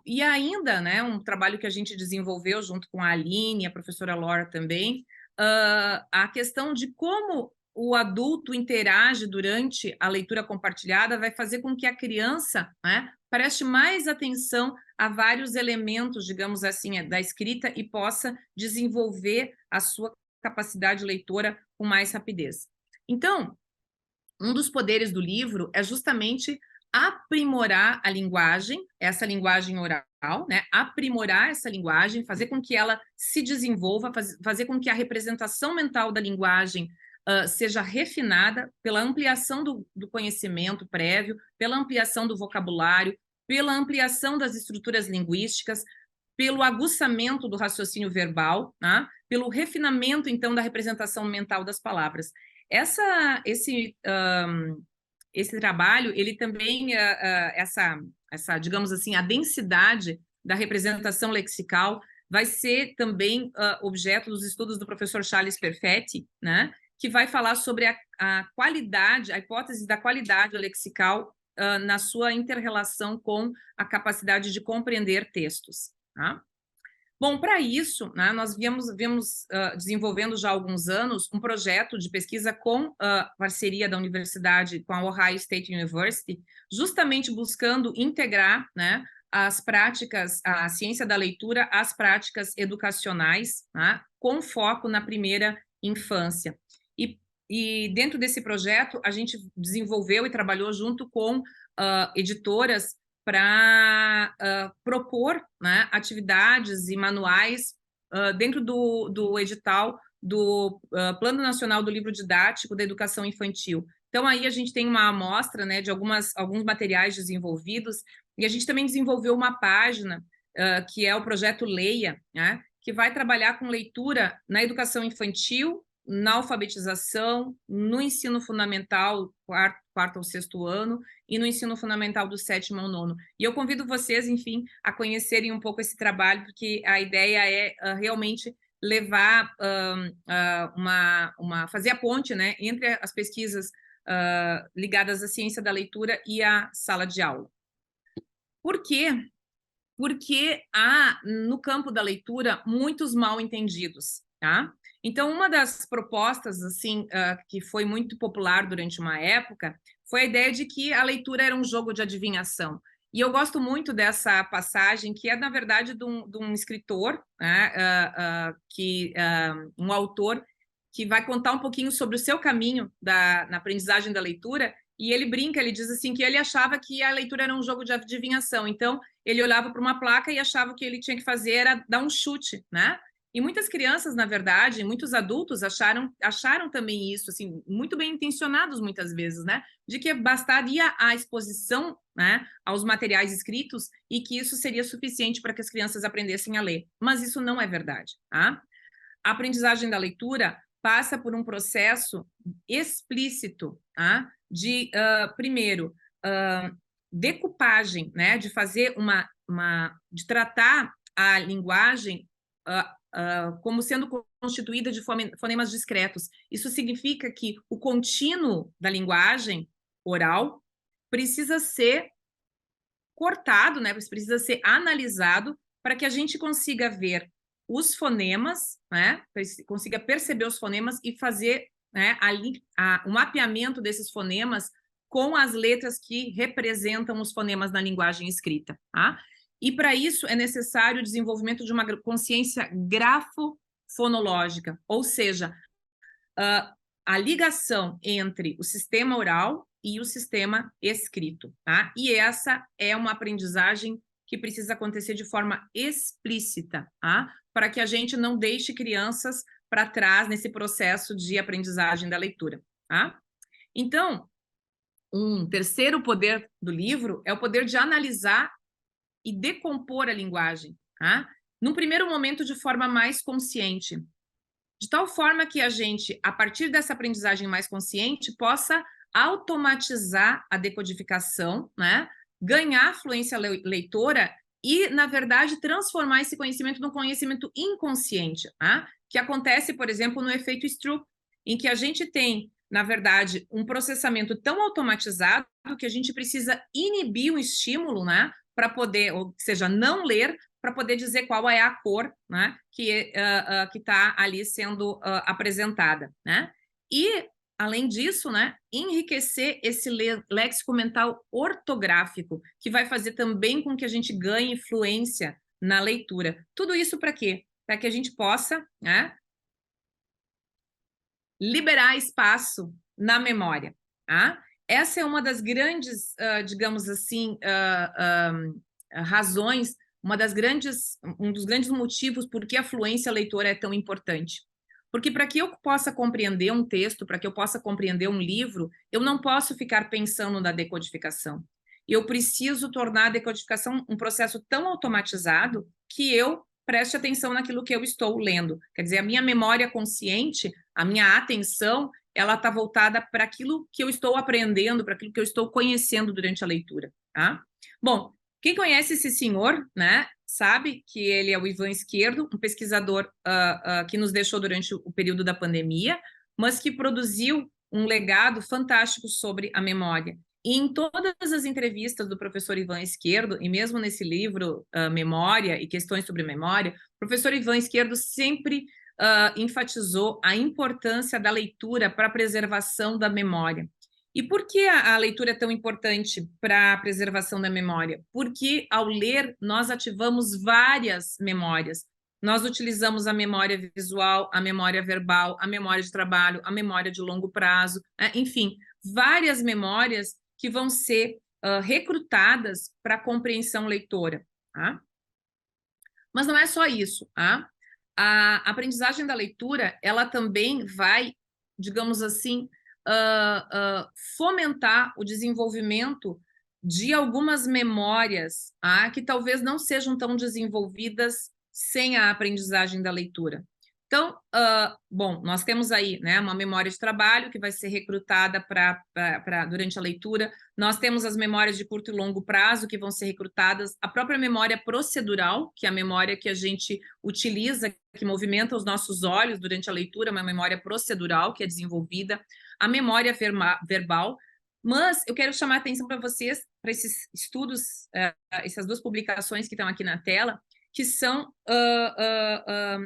E ainda, né, um trabalho que a gente desenvolveu junto com a Aline e a professora Laura também, a questão de como o adulto interage durante a leitura compartilhada vai fazer com que a criança, né, preste mais atenção a vários elementos, digamos assim, da escrita e possa desenvolver a sua capacidade leitora com mais rapidez. Então, um dos poderes do livro é justamente aprimorar a linguagem, essa linguagem oral, né? Aprimorar essa linguagem, fazer com que ela se desenvolva, fazer com que a representação mental da linguagem seja refinada pela ampliação do conhecimento prévio, pela ampliação do vocabulário, pela ampliação das estruturas linguísticas, pelo aguçamento do raciocínio verbal, né? Pelo refinamento, então, da representação mental das palavras. Esse trabalho, ele também, digamos assim, a densidade da representação lexical vai ser também objeto dos estudos do professor Charles Perfetti, né, que vai falar sobre a qualidade, a hipótese da qualidade lexical na sua inter-relação com a capacidade de compreender textos. Tá? Bom, para isso, né, nós viemos desenvolvendo já há alguns anos um projeto de pesquisa com parceria da universidade, com a Ohio State University, justamente buscando integrar, né, as práticas, a ciência da leitura às práticas educacionais, né, com foco na primeira infância. E dentro desse projeto, a gente desenvolveu e trabalhou junto com editoras para propor, né, atividades e manuais dentro do edital do Plano Nacional do Livro Didático da Educação Infantil. Então, aí a gente tem uma amostra, né, de alguns materiais desenvolvidos, e a gente também desenvolveu uma página, que é o projeto Leia, né, que vai trabalhar com leitura na educação infantil, na alfabetização, no ensino fundamental, quarto ao sexto ano, e no ensino fundamental do 7º ao 9º. E eu convido vocês, enfim, a conhecerem um pouco esse trabalho, porque a ideia é realmente levar fazer a ponte, né, entre as pesquisas ligadas à ciência da leitura e à sala de aula. Por quê? Porque há, no campo da leitura, muitos mal-entendidos, tá? Então, uma das propostas, assim, que foi muito popular durante uma época, foi a ideia de que a leitura era um jogo de adivinhação. E eu gosto muito dessa passagem, que é, na verdade, de um escritor, né, um autor, que vai contar um pouquinho sobre o seu caminho na aprendizagem da leitura, e ele brinca, ele diz assim, que ele achava que a leitura era um jogo de adivinhação. Então, ele olhava para uma placa e achava que ele tinha que fazer era dar um chute, né? E muitas crianças, na verdade, muitos adultos acharam também isso, assim, muito bem intencionados muitas vezes, né? De que bastaria a exposição, né, aos materiais escritos e que isso seria suficiente para que as crianças aprendessem a ler. Mas isso não é verdade, tá? A aprendizagem da leitura passa por um processo explícito, tá? De, primeiro, decupagem, né? De fazer de tratar a linguagem como sendo constituída de fonemas discretos. Isso significa que o contínuo da linguagem oral precisa ser cortado, né? Precisa ser analisado para que a gente consiga ver os fonemas, né? Consiga perceber os fonemas e fazer, né, o mapeamento desses fonemas com as letras que representam os fonemas na linguagem escrita, tá? E para isso é necessário o desenvolvimento de uma consciência grafofonológica, ou seja, a ligação entre o sistema oral e o sistema escrito, tá? E essa é uma aprendizagem que precisa acontecer de forma explícita, tá? Para que a gente não deixe crianças para trás nesse processo de aprendizagem da leitura, tá? Então, um terceiro poder do livro é o poder de analisar e decompor a linguagem, tá? Num primeiro momento, de forma mais consciente, de tal forma que a gente, a partir dessa aprendizagem mais consciente, possa automatizar a decodificação, né? Ganhar fluência leitora e, na verdade, transformar esse conhecimento num conhecimento inconsciente, né? Que acontece, por exemplo, no efeito Stroop, em que a gente tem, na verdade, um processamento tão automatizado que a gente precisa inibir o estímulo, né? Para poder, ou seja, não ler, para poder dizer qual é a cor, né, que está ali sendo apresentada, né? E, além disso, né, enriquecer esse léxico mental ortográfico, que vai fazer também com que a gente ganhe fluência na leitura. Tudo isso para quê? Para que a gente possa, né, liberar espaço na memória, tá? Essa é uma das grandes, digamos assim, razões, um dos grandes motivos por que a fluência leitora é tão importante. Porque para que eu possa compreender um texto, para que eu possa compreender um livro, eu não posso ficar pensando na decodificação. Eu preciso tornar a decodificação um processo tão automatizado que eu preste atenção naquilo que eu estou lendo. Quer dizer, a minha memória consciente, a minha atenção, ela está voltada para aquilo que eu estou aprendendo, para aquilo que eu estou conhecendo durante a leitura, tá? Bom, quem conhece esse senhor, né, sabe que ele é o Ivan Esquerdo, um pesquisador que nos deixou durante o período da pandemia, mas que produziu um legado fantástico sobre a memória. E em todas as entrevistas do professor Ivan Esquerdo, e mesmo nesse livro, Memória e Questões sobre Memória, o professor Ivan Esquerdo sempre enfatizou a importância da leitura para a preservação da memória. E por que a leitura é tão importante para a preservação da memória? Porque, ao ler, nós ativamos várias memórias. Nós utilizamos a memória visual, a memória verbal, a memória de trabalho, a memória de longo prazo, enfim, várias memórias que vão ser recrutadas para a compreensão leitora. Tá? Mas não é só isso. Tá? A aprendizagem da leitura, ela também vai, digamos assim, fomentar o desenvolvimento de algumas memórias que talvez não sejam tão desenvolvidas sem a aprendizagem da leitura. Então, bom, nós temos aí, né, uma memória de trabalho que vai ser recrutada durante a leitura, nós temos as memórias de curto e longo prazo que vão ser recrutadas, a própria memória procedural, que é a memória que a gente utiliza, que movimenta os nossos olhos durante a leitura, uma memória procedural que é desenvolvida, a memória verbal, mas eu quero chamar a atenção para vocês, para esses estudos, essas duas publicações que estão aqui na tela, que são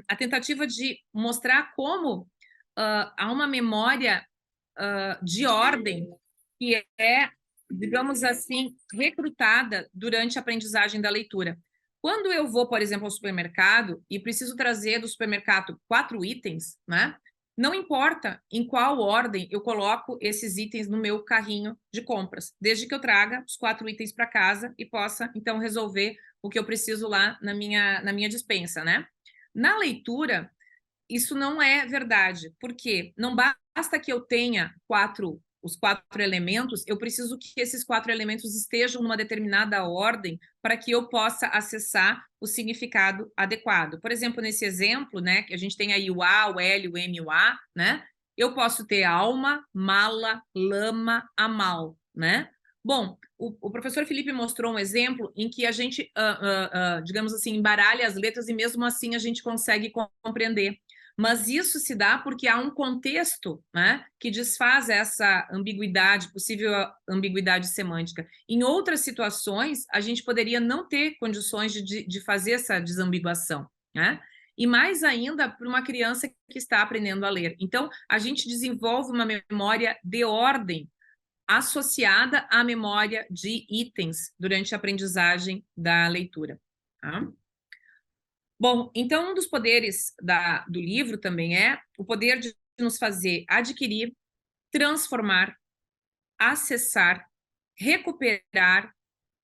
a tentativa de mostrar como há uma memória de ordem que é, digamos assim, recrutada durante a aprendizagem da leitura. Quando eu vou, por exemplo, ao supermercado e preciso trazer do supermercado 4 itens, né? Não importa em qual ordem eu coloco esses itens no meu carrinho de compras, desde que eu traga os 4 itens para casa e possa, então, resolver o que eu preciso lá na minha despensa, né? Na leitura, isso não é verdade, porque não basta que eu tenha os 4 elementos, eu preciso que esses 4 elementos estejam numa determinada ordem para que eu possa acessar o significado adequado. Por exemplo, nesse exemplo, né, que a gente tem aí o A, o L, o M e o A, né? Eu posso ter alma, mala, lama, amal, né? Bom, o professor Felipe mostrou um exemplo em que a gente, digamos assim, embaralha as letras e mesmo assim a gente consegue compreender. Mas isso se dá porque há um contexto, né, que desfaz essa ambiguidade, possível ambiguidade semântica. Em outras situações, a gente poderia não ter condições de fazer essa desambiguação, né? E mais ainda para uma criança que está aprendendo a ler. Então, a gente desenvolve uma memória de ordem associada à memória de itens durante a aprendizagem da leitura. Tá? Bom, então um dos poderes do livro também é o poder de nos fazer adquirir, transformar, acessar, recuperar,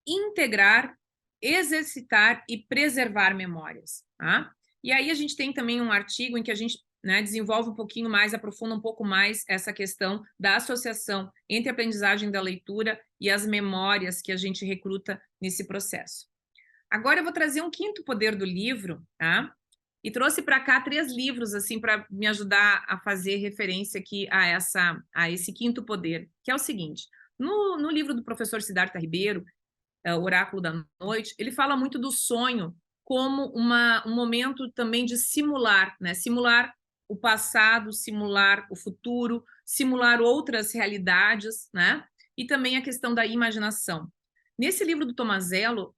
integrar, exercitar e preservar memórias. Tá? E aí a gente tem também um artigo em que a gente desenvolve um pouquinho mais, aprofunda um pouco mais essa questão da associação entre a aprendizagem da leitura e as memórias que a gente recruta nesse processo. Agora eu vou trazer um quinto poder do livro, tá? E trouxe para cá 3 livros, assim, para me ajudar a fazer referência aqui a esse quinto poder, que é o seguinte. No livro do professor Siddhartha Ribeiro, O Oráculo da Noite, ele fala muito do sonho como um momento também de simular, né? Simular o passado, simular o futuro, simular outras realidades, né? E também a questão da imaginação. Nesse livro do Tomazello,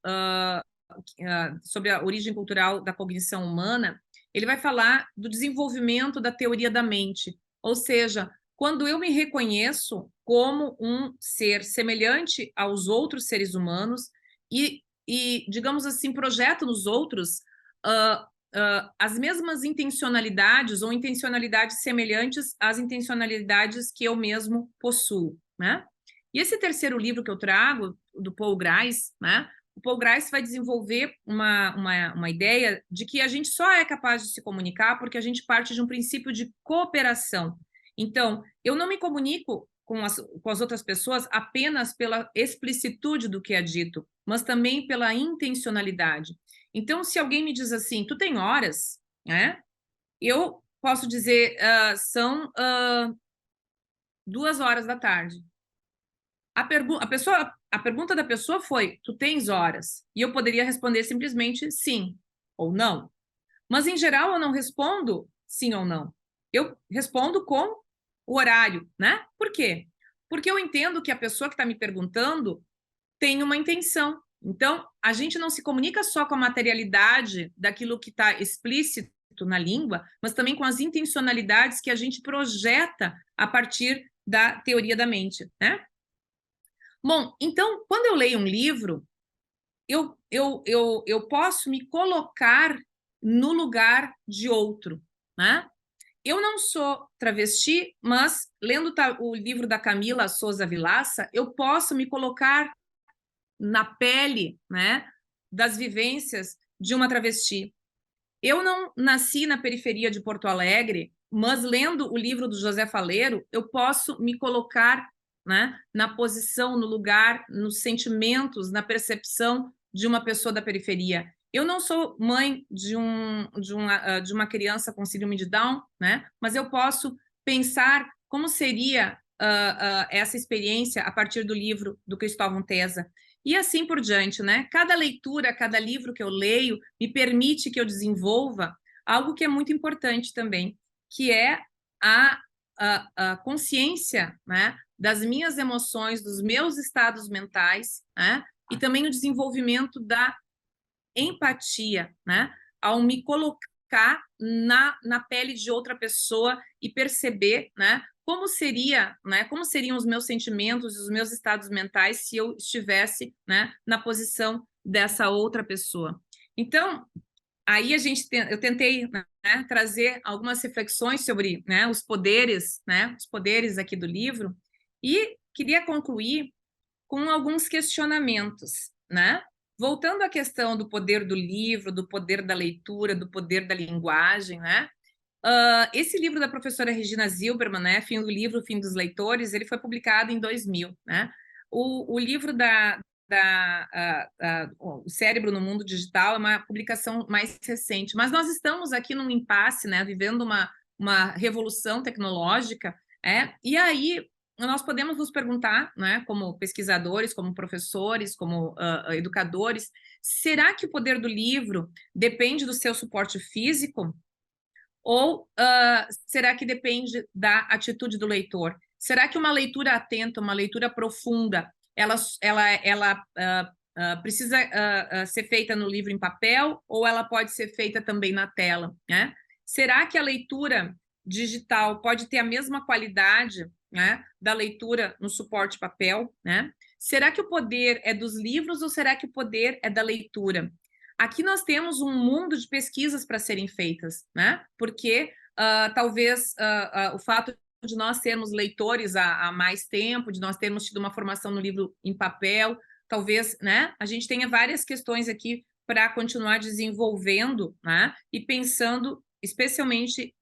sobre a origem cultural da cognição humana, ele vai falar do desenvolvimento da teoria da mente, ou seja, quando eu me reconheço como um ser semelhante aos outros seres humanos e digamos assim, projeto nos outros as mesmas intencionalidades ou intencionalidades semelhantes às intencionalidades que eu mesmo possuo, né? E esse terceiro livro que eu trago, do Paul Grice, né? O Paul Grice vai desenvolver uma ideia de que a gente só é capaz de se comunicar porque a gente parte de um princípio de cooperação. Então, eu não me comunico com as outras pessoas apenas pela explicitude do que é dito, mas também pela intencionalidade. Então, se alguém me diz assim, tu tem horas, né? Eu posso dizer, são 2 horas da tarde. a pergunta da pessoa foi: tu tens horas? E eu poderia responder simplesmente sim ou não. Mas, em geral, eu não respondo sim ou não. Eu respondo com o horário, né? Por quê? Porque eu entendo que a pessoa que está me perguntando tem uma intenção. Então, a gente não se comunica só com a materialidade daquilo que está explícito na língua, mas também com as intencionalidades que a gente projeta a partir da teoria da mente, né? Bom, então, quando eu leio um livro, eu posso me colocar no lugar de outro, né? Eu não sou travesti, mas lendo o livro da Camila Souza Vilaça, eu posso me colocar na pele, né, das vivências de uma travesti. Eu não nasci na periferia de Porto Alegre, mas lendo o livro do José Faleiro, eu posso me colocar, né, na posição, no lugar, nos sentimentos, na percepção de uma pessoa da periferia. Eu não sou mãe de uma criança com síndrome de Down, né, mas eu posso pensar como seria essa experiência a partir do livro do Cristóvão Tesa. E assim por diante, né? Cada leitura, cada livro que eu leio me permite que eu desenvolva algo que é muito importante também, que é a consciência, né, das minhas emoções, dos meus estados mentais, né, e também o desenvolvimento da empatia, né, ao me colocar na pele de outra pessoa e perceber, né, como seria, né, como seriam os meus sentimentos e os meus estados mentais se eu estivesse, né, na posição dessa outra pessoa. Então, aí eu tentei, né, trazer algumas reflexões sobre, né, os poderes aqui do livro, e queria concluir com alguns questionamentos, né? Voltando à questão do poder do livro, do poder da leitura, do poder da linguagem, né? Esse livro da professora Regina Zilberman, né, Fim do Livro, Fim dos Leitores, ele foi publicado em 2000, né? O livro O Cérebro no Mundo Digital é uma publicação mais recente, mas nós estamos aqui num impasse, né, vivendo uma revolução tecnológica, e aí nós podemos nos perguntar, né, como pesquisadores, como professores, como educadores, será que o poder do livro depende do seu suporte físico? Ou será que depende da atitude do leitor? Será que uma leitura atenta, uma leitura profunda, ela precisa ser feita no livro em papel ou ela pode ser feita também na tela, né? Será que a leitura digital pode ter a mesma qualidade, né, da leitura no suporte papel, né? Será que o poder é dos livros ou será que o poder é da leitura? Aqui nós temos um mundo de pesquisas para serem feitas, né? Porque talvez o fato de nós sermos leitores há mais tempo, de nós termos tido uma formação no livro em papel, talvez, né, a gente tenha várias questões aqui para continuar desenvolvendo, né, e pensando especialmente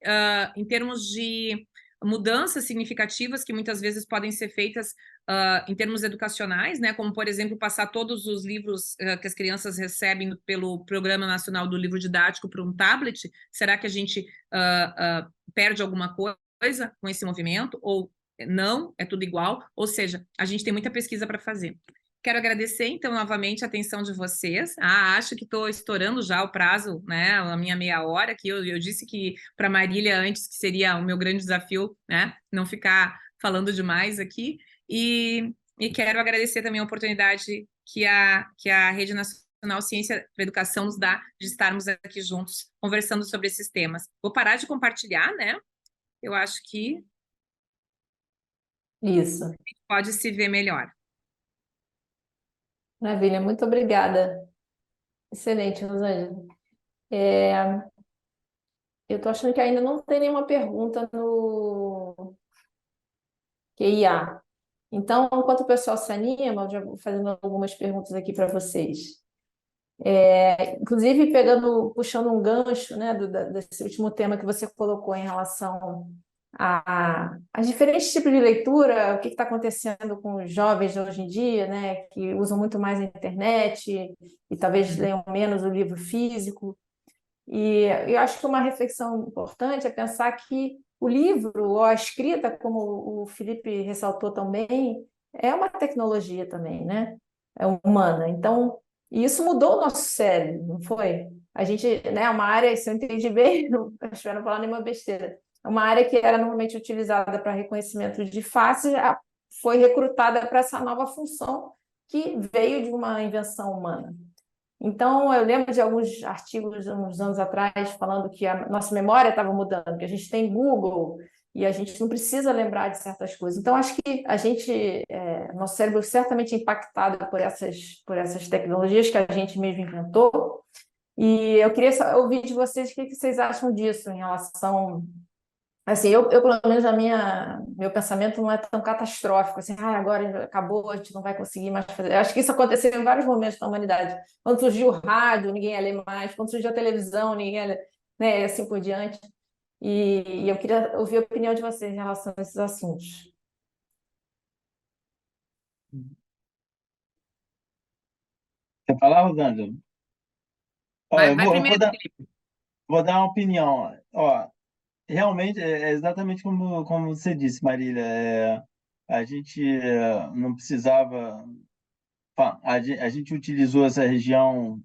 em termos de mudanças significativas que muitas vezes podem ser feitas em termos educacionais, né, como, por exemplo, passar todos os livros que as crianças recebem pelo Programa Nacional do Livro Didático para um tablet. Será que a gente perde alguma coisa com esse movimento? Ou não, é tudo igual? Ou seja, a gente tem muita pesquisa para fazer. Quero agradecer, então, novamente a atenção de vocês. Acho que estou estourando já o prazo, né, a minha meia hora, que eu disse que para Marília antes que seria o meu grande desafio, né, não ficar falando demais aqui. E quero agradecer também a oportunidade que a Rede Nacional Ciência para Educação nos dá de estarmos aqui juntos conversando sobre esses temas. Vou parar de compartilhar, né? Eu acho que Isso. pode se ver melhor. Maravilha, muito obrigada. Excelente, Rosângela. Eu estou achando que ainda não tem nenhuma pergunta no QIA. Então, enquanto o pessoal se anima, eu já vou fazendo algumas perguntas aqui para vocês. Inclusive, puxando um gancho, né, desse último tema que você colocou em relação a diferentes tipos de leitura, o que está acontecendo com os jovens de hoje em dia, né, que usam muito mais a internet e talvez leiam menos o livro físico. E eu acho que uma reflexão importante é pensar que o livro ou a escrita, como o Felipe ressaltou também, é uma tecnologia também, né? É humana. Então, isso mudou o nosso cérebro, não foi? A gente, né, é uma área, se eu entendi bem, não espero não falar nenhuma besteira, é uma área que era normalmente utilizada para reconhecimento de face, já foi recrutada para essa nova função que veio de uma invenção humana. Então, eu lembro de alguns artigos uns anos atrás falando que a nossa memória estava mudando, que a gente tem Google e a gente não precisa lembrar de certas coisas. Então, acho que a gente, nosso cérebro certamente é impactado por essas tecnologias que a gente mesmo inventou. E eu queria ouvir de vocês o que vocês acham disso em relação. Assim, pelo menos meu pensamento não é tão catastrófico, assim, agora acabou, a gente não vai conseguir mais fazer. Eu acho que isso aconteceu em vários momentos da humanidade. Quando surgiu o rádio, ninguém ia ler mais. Quando surgiu a televisão, ninguém ia ler, né, e assim por diante. E eu queria ouvir a opinião de vocês em relação a esses assuntos. Quer falar, Rosângela? Ó, Vai eu primeiro, Felipe. vou dar uma opinião. Ó, realmente, é exatamente como você disse, Marília. A gente não precisava. A gente utilizou essa região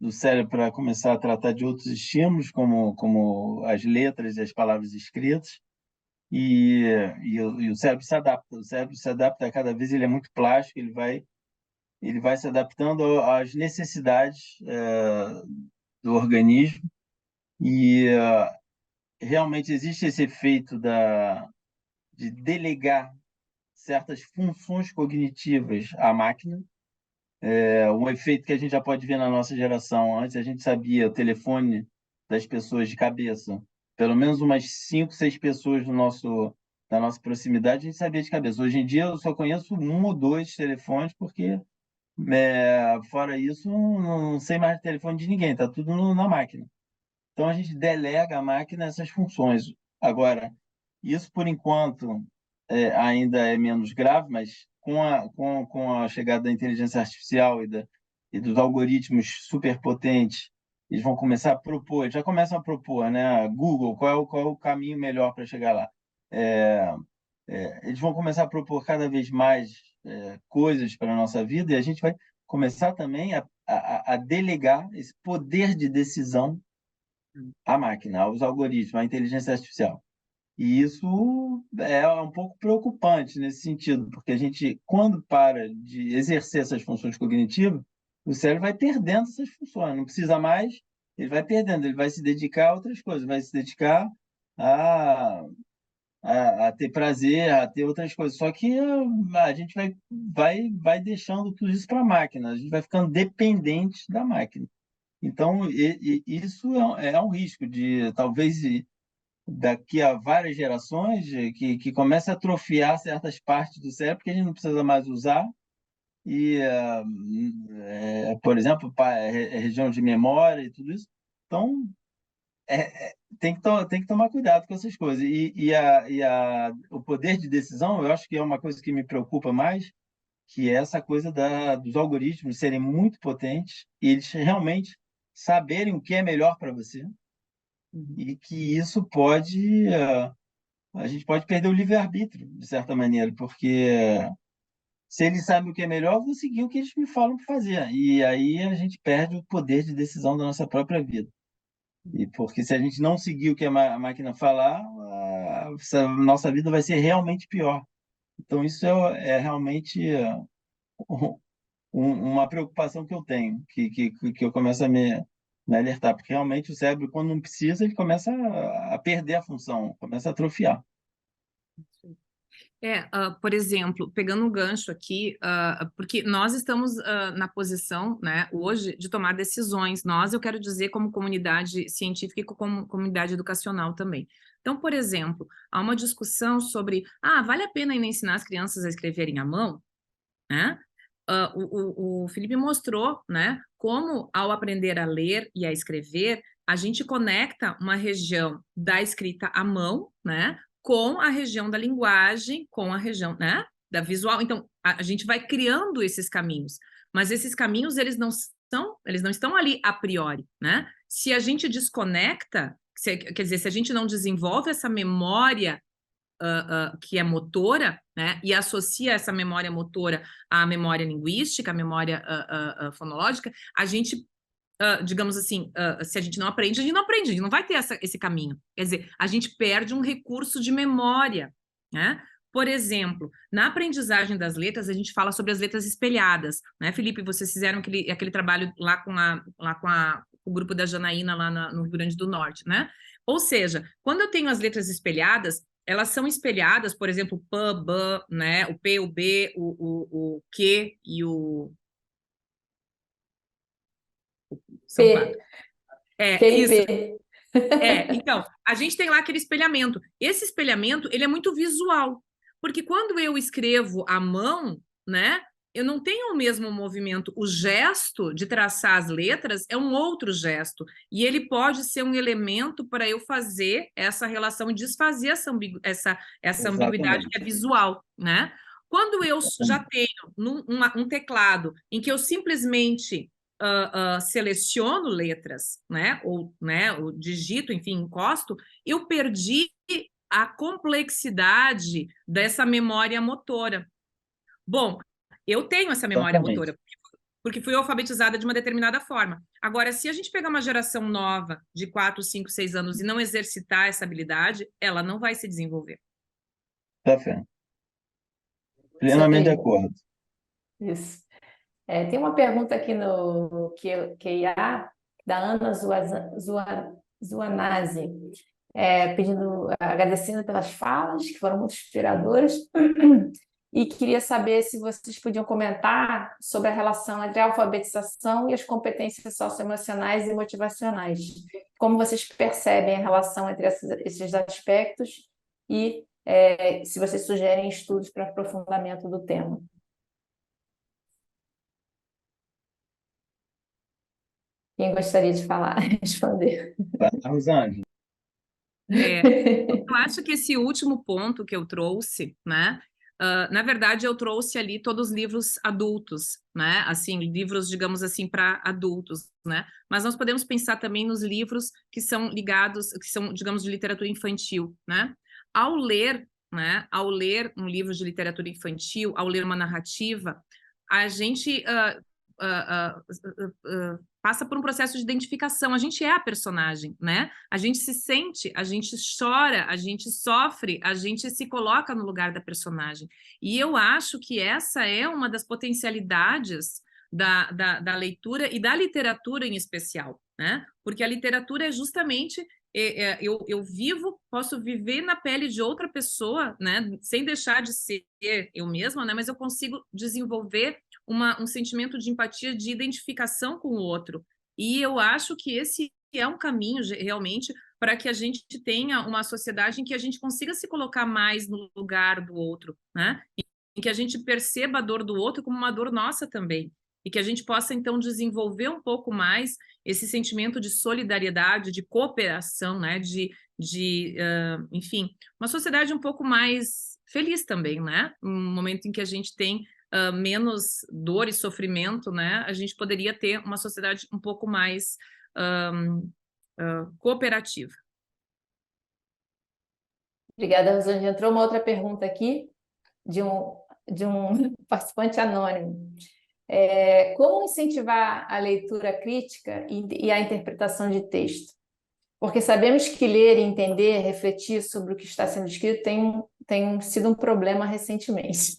do cérebro para começar a tratar de outros estímulos, como as letras e as palavras escritas, e, e o cérebro se adapta. O cérebro se adapta a cada vez, ele é muito plástico, ele vai se adaptando às necessidades do organismo, e realmente existe esse efeito de delegar certas funções cognitivas à máquina. Um efeito que a gente já pode ver na nossa geração. Antes a gente sabia o telefone das pessoas de cabeça. Pelo menos umas 5, 6 pessoas da nossa proximidade a gente sabia de cabeça. Hoje em dia eu só conheço um ou dois telefones, porque fora isso não sei mais de telefone de ninguém, está tudo na máquina. Então a gente delega à máquina essas funções. Agora, isso por enquanto ainda é menos grave, mas com a chegada da inteligência artificial e dos algoritmos superpotentes, eles vão começar a propor, já começam a propor, né? Google, qual é o caminho melhor para chegar lá? É, eles vão começar a propor cada vez mais coisas para a nossa vida, e a gente vai começar também a delegar esse poder de decisão à máquina, aos algoritmos, à inteligência artificial. E isso é um pouco preocupante nesse sentido, porque a gente, quando para de exercer essas funções cognitivas, o cérebro vai perdendo essas funções, não precisa mais, ele vai perdendo, ele vai se dedicar a outras coisas, vai se dedicar a, a ter prazer, a ter outras coisas. Só que a gente vai deixando tudo isso para a máquina, a gente vai ficando dependente da máquina. Então, isso é um risco de, talvez, daqui a várias gerações, que começa a atrofiar certas partes do cérebro que a gente não precisa mais usar. E, por exemplo, região de memória e tudo isso. Então, tem que tomar cuidado com essas coisas. O poder de decisão, eu acho que é uma coisa que me preocupa mais, que é essa coisa dos algoritmos serem muito potentes e eles realmente saberem o que é melhor para você, e que isso pode a gente pode perder o livre-arbítrio, de certa maneira, porque se eles sabem o que é melhor, eu vou seguir o que eles me falam para fazer. E aí a gente perde o poder de decisão da nossa própria vida. E porque se a gente não seguir o que a máquina falar, a nossa vida vai ser realmente pior. Então isso é realmente uma preocupação que eu tenho, que eu começo a me alertar, porque realmente o cérebro, quando não precisa, ele começa a perder a função, começa a atrofiar. Por exemplo, pegando um gancho aqui, porque nós estamos na posição, né, hoje, de tomar decisões. Eu quero dizer, como comunidade científica e como comunidade educacional também. Então, por exemplo, há uma discussão sobre, vale a pena ainda ensinar as crianças a escreverem à mão, né? O Felipe mostrou, né, como ao aprender a ler e a escrever, a gente conecta uma região da escrita à mão, né, com a região da linguagem, com a região, né, da visual. Então, a gente vai criando esses caminhos, mas esses caminhos, eles não estão ali a priori, né? Se a gente desconecta, quer dizer, se a gente não desenvolve essa memória que é motora, né, e associa essa memória motora à memória linguística, à memória fonológica, a gente, digamos assim, se a gente não aprende, a gente não aprende, a gente não vai ter esse caminho. Quer dizer, a gente perde um recurso de memória, né? Por exemplo, na aprendizagem das letras, a gente fala sobre as letras espelhadas, né, Felipe? Vocês fizeram aquele trabalho lá com o grupo da Janaína, lá no Rio Grande do Norte, né? Ou seja, quando eu tenho as letras espelhadas, elas são espelhadas, por exemplo, P, B, né? O P, o B, o Q e o... São quatro. Q e Isso. P. Então, a gente tem lá aquele espelhamento. Esse espelhamento, ele é muito visual, porque quando eu escrevo à mão, né, eu não tenho o mesmo movimento. O gesto de traçar as letras é um outro gesto, e ele pode ser um elemento para eu fazer essa relação e desfazer essa ambiguidade que é visual, né? Quando eu já tenho um teclado em que eu simplesmente seleciono letras, né, ou digito, enfim, encosto, eu perdi a complexidade dessa memória motora. Bom, eu tenho essa memória motora, porque fui alfabetizada de uma determinada forma. Agora, se a gente pegar uma geração nova, de 4, 5, 6 anos, e não exercitar essa habilidade, ela não vai se desenvolver. Tá certo. Plenamente de acordo. Isso. Tem uma pergunta aqui no QIA, da Ana Zuanazzi, agradecendo pelas falas, que foram muito inspiradoras, e queria saber se vocês podiam comentar sobre a relação entre a alfabetização e as competências socioemocionais e motivacionais. Como vocês percebem a relação entre esses aspectos e se vocês sugerem estudos para aprofundamento do tema. Quem gostaria de falar, responder? Rosângela. Eu acho que esse último ponto que eu trouxe, né? Na verdade, eu trouxe ali todos os livros adultos, né? Assim, livros, digamos assim, para adultos, né? Mas nós podemos pensar também nos livros que são ligados, que são, digamos, de literatura infantil, né? Ao ler, né? Ao ler um livro de literatura infantil, ao ler uma narrativa, a gente passa por um processo de identificação. A gente é a personagem, né? A gente se sente, a gente chora, a gente sofre, a gente se coloca no lugar da personagem. E eu acho que essa é uma das potencialidades da leitura e da literatura em especial, né? Porque a literatura é justamente eu vivo, posso viver na pele de outra pessoa, né? Sem deixar de ser eu mesma, né? Mas eu consigo desenvolver um sentimento de empatia, de identificação com o outro. E eu acho que esse é um caminho realmente para que a gente tenha uma sociedade em que a gente consiga se colocar mais no lugar do outro, né? Em que a gente perceba a dor do outro como uma dor nossa também. E que a gente possa, então, desenvolver um pouco mais esse sentimento de solidariedade, de cooperação, né? Enfim, uma sociedade um pouco mais feliz também, né? Um momento em que a gente tem menos dor e sofrimento, né? A gente poderia ter uma sociedade um pouco mais cooperativa. Obrigada, Rosângela. Entrou uma outra pergunta aqui de um participante anônimo. Como incentivar a leitura crítica e a interpretação de texto? Porque sabemos que ler, entender, refletir sobre o que está sendo escrito tem sido um problema recentemente.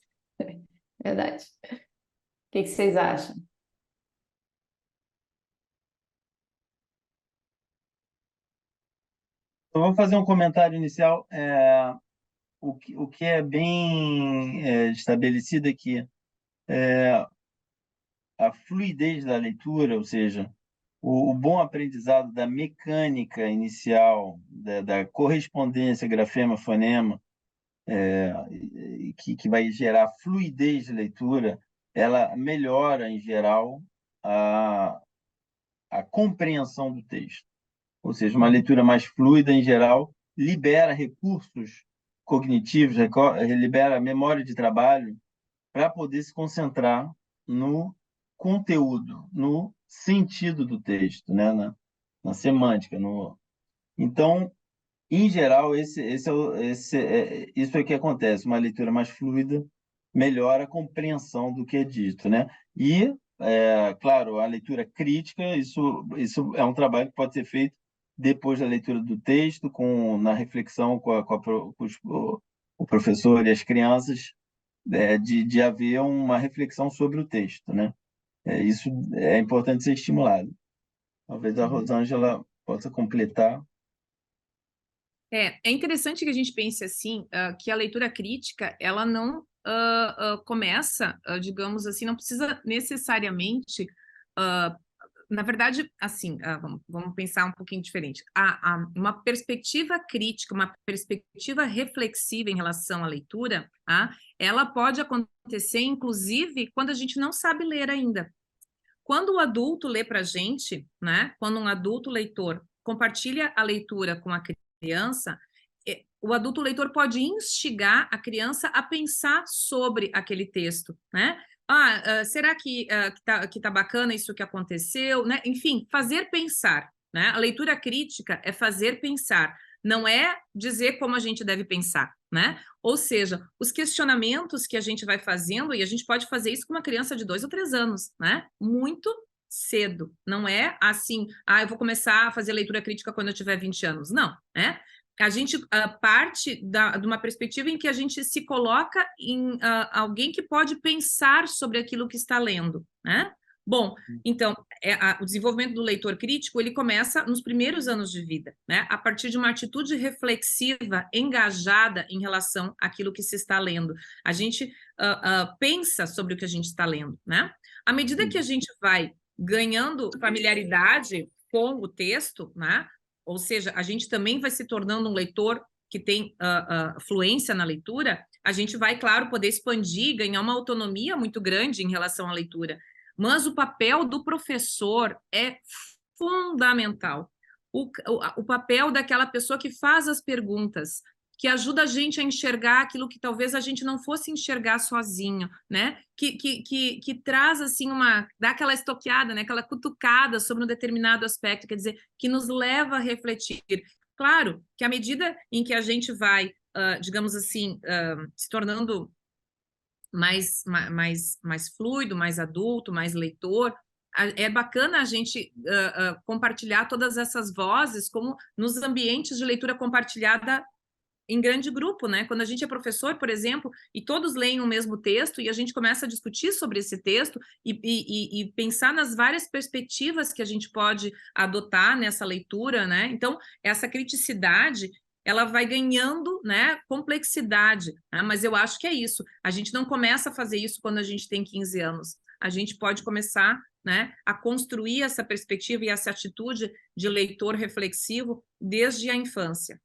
Verdade. O que vocês acham? Eu vou fazer um comentário inicial. O que é bem estabelecido aqui é a fluidez da leitura, ou seja, o bom aprendizado da mecânica inicial, da correspondência grafema-fonema, que vai gerar fluidez de leitura, ela melhora, em geral, a compreensão do texto. Ou seja, uma leitura mais fluida, em geral, libera recursos cognitivos, libera memória de trabalho para poder se concentrar no conteúdo, no sentido do texto, né? na semântica. Então, em geral, isso é o que acontece. Uma leitura mais fluida melhora a compreensão do que é dito, né? E, claro, a leitura crítica, isso é um trabalho que pode ser feito depois da leitura do texto, na reflexão o professor e as crianças, de haver uma reflexão sobre o texto, né? Isso é importante ser estimulado. Talvez a Rosângela possa completar. É interessante que a gente pense assim, que a leitura crítica, ela não começa, digamos assim, não precisa necessariamente, na verdade, assim, vamos pensar um pouquinho diferente. Uma perspectiva crítica, uma perspectiva reflexiva em relação à leitura, ela pode acontecer, inclusive, quando a gente não sabe ler ainda. Quando o adulto lê para a gente, né? Quando um adulto leitor compartilha a leitura com a criança, o adulto leitor pode instigar a criança a pensar sobre aquele texto, né? Será que tá bacana isso que aconteceu, né? Enfim, fazer pensar, né? A leitura crítica é fazer pensar, não é dizer como a gente deve pensar, né? Ou seja, os questionamentos que a gente vai fazendo, e a gente pode fazer isso com uma criança de 2 ou 3 anos, né? Muito cedo. Não é assim, eu vou começar a fazer leitura crítica quando eu tiver 20 anos. Não, né? A gente parte de uma perspectiva em que a gente se coloca em alguém que pode pensar sobre aquilo que está lendo, né? Bom, então, o desenvolvimento do leitor crítico, ele começa nos primeiros anos de vida, né? A partir de uma atitude reflexiva, engajada em relação àquilo que se está lendo. A gente pensa sobre o que a gente está lendo, né? À medida que a gente vai ganhando familiaridade com o texto, né? Ou seja, a gente também vai se tornando um leitor que tem fluência na leitura, a gente vai, claro, poder expandir, ganhar uma autonomia muito grande em relação à leitura. Mas o papel do professor é fundamental. O papel daquela pessoa que faz as perguntas, que ajuda a gente a enxergar aquilo que talvez a gente não fosse enxergar sozinho, né? Que traz, assim, dá aquela estoqueada, né? Aquela cutucada sobre um determinado aspecto, quer dizer, que nos leva a refletir. Claro que à medida em que a gente vai, digamos assim, se tornando mais fluido, mais adulto, mais leitor, é bacana a gente compartilhar todas essas vozes como nos ambientes de leitura compartilhada em grande grupo, né? Quando a gente é professor, por exemplo, e todos leem o mesmo texto e a gente começa a discutir sobre esse texto e pensar nas várias perspectivas que a gente pode adotar nessa leitura, né? Então, essa criticidade, ela vai ganhando, né, complexidade, né? Mas eu acho que é isso. A gente não começa a fazer isso quando a gente tem 15 anos. A gente pode começar, né, a construir essa perspectiva e essa atitude de leitor reflexivo desde a infância.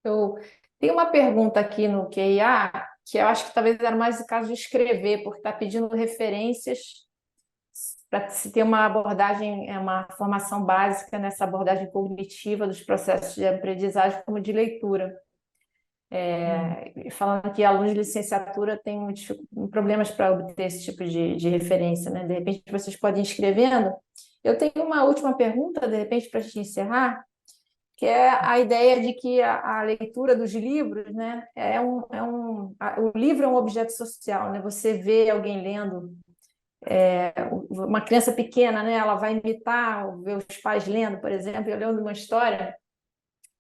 Eu tenho uma pergunta aqui no QIA, que eu acho que talvez era mais o caso de escrever, porque está pedindo referências para se ter uma abordagem, uma formação básica nessa abordagem cognitiva dos processos de aprendizagem como de leitura. Falando que alunos de licenciatura têm problemas para obter esse tipo de referência, né? De repente, vocês podem ir escrevendo. Eu tenho uma última pergunta, de repente, para a gente encerrar, que é a ideia de que a leitura dos livros, né, o livro é um objeto social, né? Você vê alguém lendo, uma criança pequena, né, ela vai imitar, ver os pais lendo, por exemplo. Eu lembro de uma história,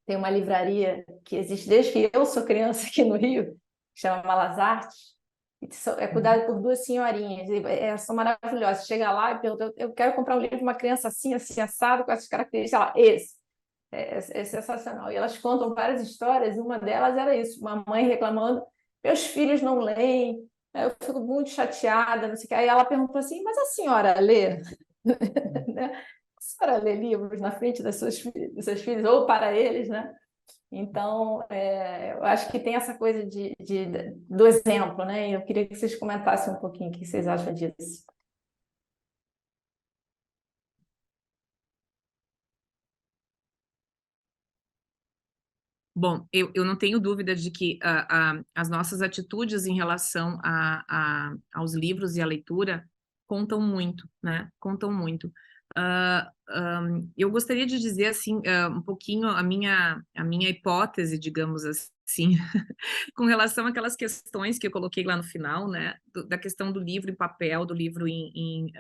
tem uma livraria que existe desde que eu sou criança aqui no Rio, que chama Malas Artes, é cuidado por duas senhorinhas, são maravilhosas. Chega lá e pergunta: eu quero comprar um livro de uma criança assim, assim, assado, com essas características. Ela, esse. É sensacional. E elas contam várias histórias, e uma delas era isso: uma mãe reclamando, meus filhos não leem, eu fico muito chateada, não sei o que. Aí ela perguntou assim: mas a senhora lê? Né? A senhora lê livros na frente dos seus filhos, ou para eles, né? Então, eu acho que tem essa coisa do exemplo, né? E eu queria que vocês comentassem um pouquinho o que vocês acham disso. Bom, eu não tenho dúvida de que as nossas atitudes em relação aos livros e à leitura contam muito, né? Contam muito. Eu gostaria de dizer assim um pouquinho a minha hipótese, digamos assim, com relação àquelas questões que eu coloquei lá no final, né, da questão do livro em papel, do livro em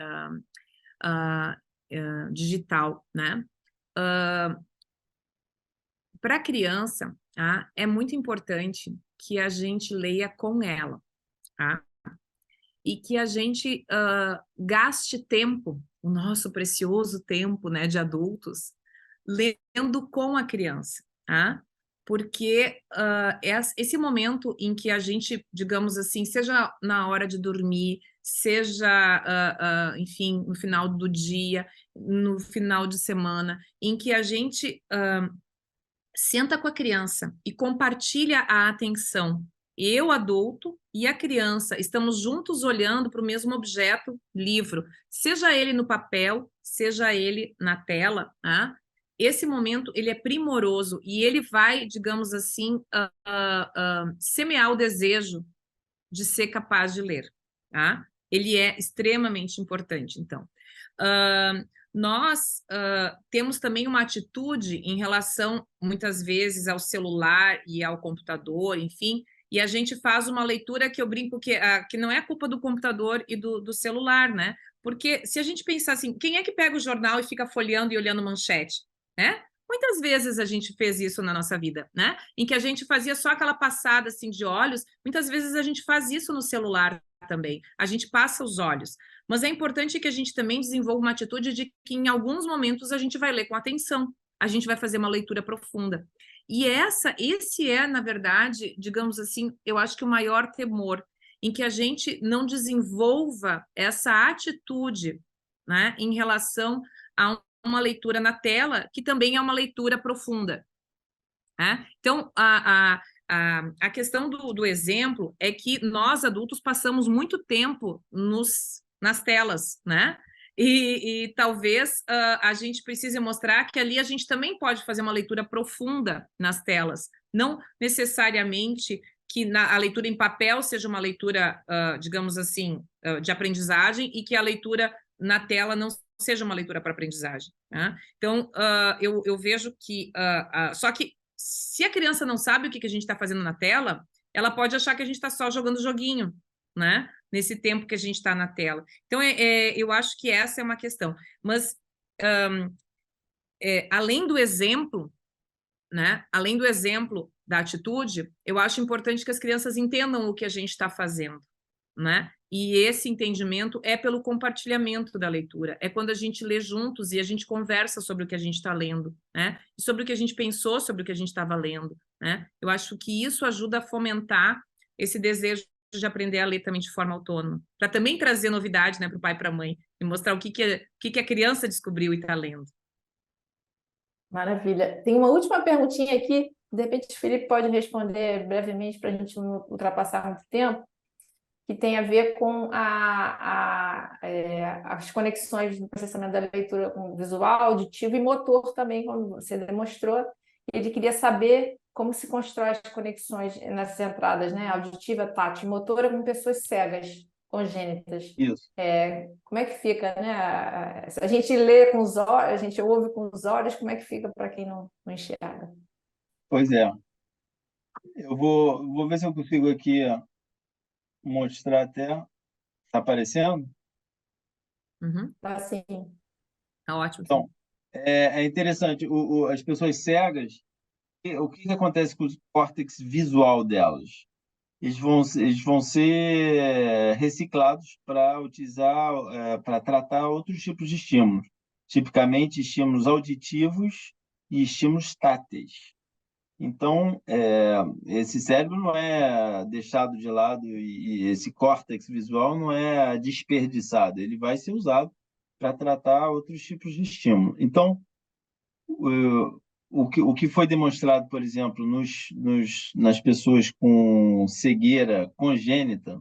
digital, né? Para a criança, tá, é muito importante que a gente leia com ela, tá? E que a gente gaste tempo, o nosso precioso tempo, né, de adultos, lendo com a criança, tá? Porque esse momento em que a gente, digamos assim, seja na hora de dormir, seja, enfim, no final do dia, no final de semana, em que a gente senta com a criança e compartilha a atenção. Eu, adulto, e a criança estamos juntos olhando para o mesmo objeto, livro, seja ele no papel, seja ele na tela, tá? Esse momento ele é primoroso e ele vai, digamos assim, semear o desejo de ser capaz de ler, tá? Ele é extremamente importante, então. Nós temos também uma atitude em relação, muitas vezes, ao celular e ao computador, enfim, e a gente faz uma leitura que eu brinco que não é culpa do computador e do celular, né? Porque se a gente pensar assim, quem é que pega o jornal e fica folheando e olhando manchete, né? Muitas vezes a gente fez isso na nossa vida, né? Em que a gente fazia só aquela passada assim de olhos, muitas vezes a gente faz isso no celular também. A gente passa os olhos. Mas é importante que a gente também desenvolva uma atitude de que em alguns momentos a gente vai ler com atenção, a gente vai fazer uma leitura profunda. E esse é, na verdade, digamos assim, eu acho que o maior temor, em que a gente não desenvolva essa atitude, né, em relação a uma leitura na tela, que também é uma leitura profunda, né? Então, a questão do exemplo é que nós, adultos, passamos muito tempo nas telas, né? E talvez a gente precise mostrar que ali a gente também pode fazer uma leitura profunda nas telas, não necessariamente que a leitura em papel seja uma leitura, digamos assim, de aprendizagem e que a leitura na tela não seja uma leitura para aprendizagem, né? Então, eu vejo que... só que se a criança não sabe o que a gente está fazendo na tela, ela pode achar que a gente está só jogando joguinho, né? Nesse tempo que a gente está na tela. Então, eu acho que essa é uma questão. Mas, além do exemplo, né? Além do exemplo da atitude, eu acho importante que as crianças entendam o que a gente está fazendo, né? E esse entendimento é pelo compartilhamento da leitura, é quando a gente lê juntos e a gente conversa sobre o que a gente está lendo, né? E sobre o que a gente pensou sobre o que a gente estava lendo, né? Eu acho que isso ajuda a fomentar esse desejo de aprender a ler também de forma autônoma, para também trazer novidade, né, para o pai e para a mãe, e mostrar o que a criança descobriu e está lendo. Maravilha. Tem uma última perguntinha aqui, de repente o Felipe pode responder brevemente para a gente não ultrapassar muito tempo, que tem a ver com as conexões do processamento da leitura com visual, auditivo e motor também, como você demonstrou. Ele queria saber como se constrói as conexões nessas entradas, né? Auditiva, tátil e motora com pessoas cegas, congênitas. Isso. Como é que fica, né? Se a gente lê com os olhos, a gente ouve com os olhos, como é que fica para quem não enxerga? Pois é. Eu vou ver se eu consigo aqui mostrar até. Está aparecendo? Uhum. Tá assim. Tá ótimo. Então, é interessante. As pessoas cegas, o que acontece com o córtex visual delas? Eles vão ser reciclados para utilizar, para tratar outros tipos de estímulos, tipicamente estímulos auditivos e estímulos táteis. Então, esse cérebro não é deixado de lado e esse córtex visual não é desperdiçado, ele vai ser usado para tratar outros tipos de estímulo. Então, o que foi demonstrado, por exemplo, nas pessoas com cegueira congênita,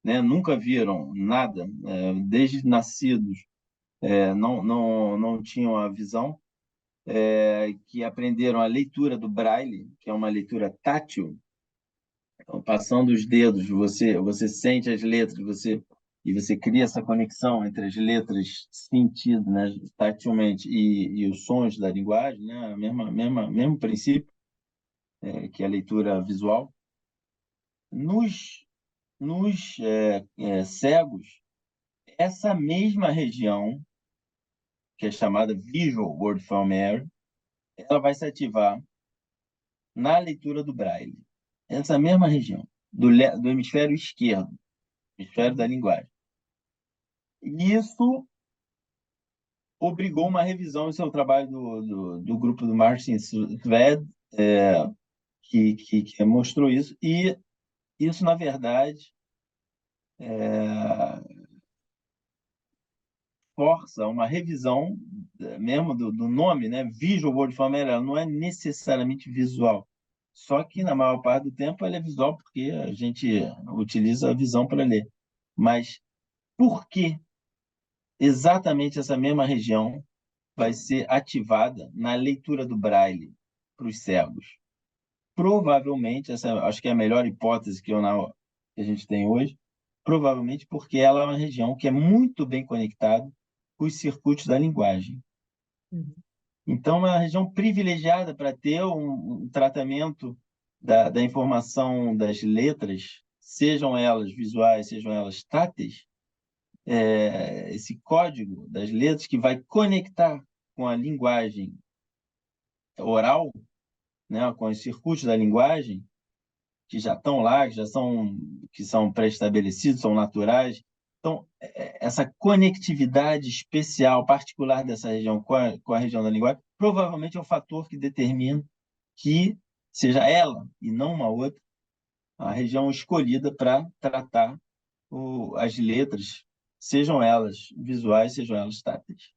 né, nunca viram nada, desde nascidos, não tinham a visão, que aprenderam a leitura do Braille, que é uma leitura tátil. Então, passando os dedos, você sente as letras, você e você cria essa conexão entre as letras sentido, né, tatilmente, e os sons da linguagem, né, mesmo princípio, que é a leitura visual. Nos cegos, essa mesma região, que é chamada Visual Word Family, ela vai se ativar na leitura do Braille. Essa mesma região, do hemisfério esquerdo, hemisfério da linguagem. E isso obrigou uma revisão, esse é o trabalho do grupo do Martin Sved, que mostrou isso, e isso, na verdade, força uma revisão mesmo do nome, né? Visual Word Family, ela não é necessariamente visual, só que na maior parte do tempo ela é visual porque a gente utiliza a visão para ler. Mas por que exatamente essa mesma região vai ser ativada na leitura do Braille para os cegos? Provavelmente, acho que é a melhor hipótese que a gente tem hoje, provavelmente porque ela é uma região que é muito bem conectada com os circuitos da linguagem. Uhum. Então, é uma região privilegiada para ter um tratamento da informação das letras, sejam elas visuais, sejam elas táteis, esse código das letras que vai conectar com a linguagem oral, né, com os circuitos da linguagem, que já estão lá, que são pré-estabelecidos, são naturais. Então, essa conectividade especial, particular dessa região com a região da linguagem, provavelmente é o fator que determina que seja ela, e não uma outra, a região escolhida para tratar as letras, sejam elas visuais, sejam elas táteis.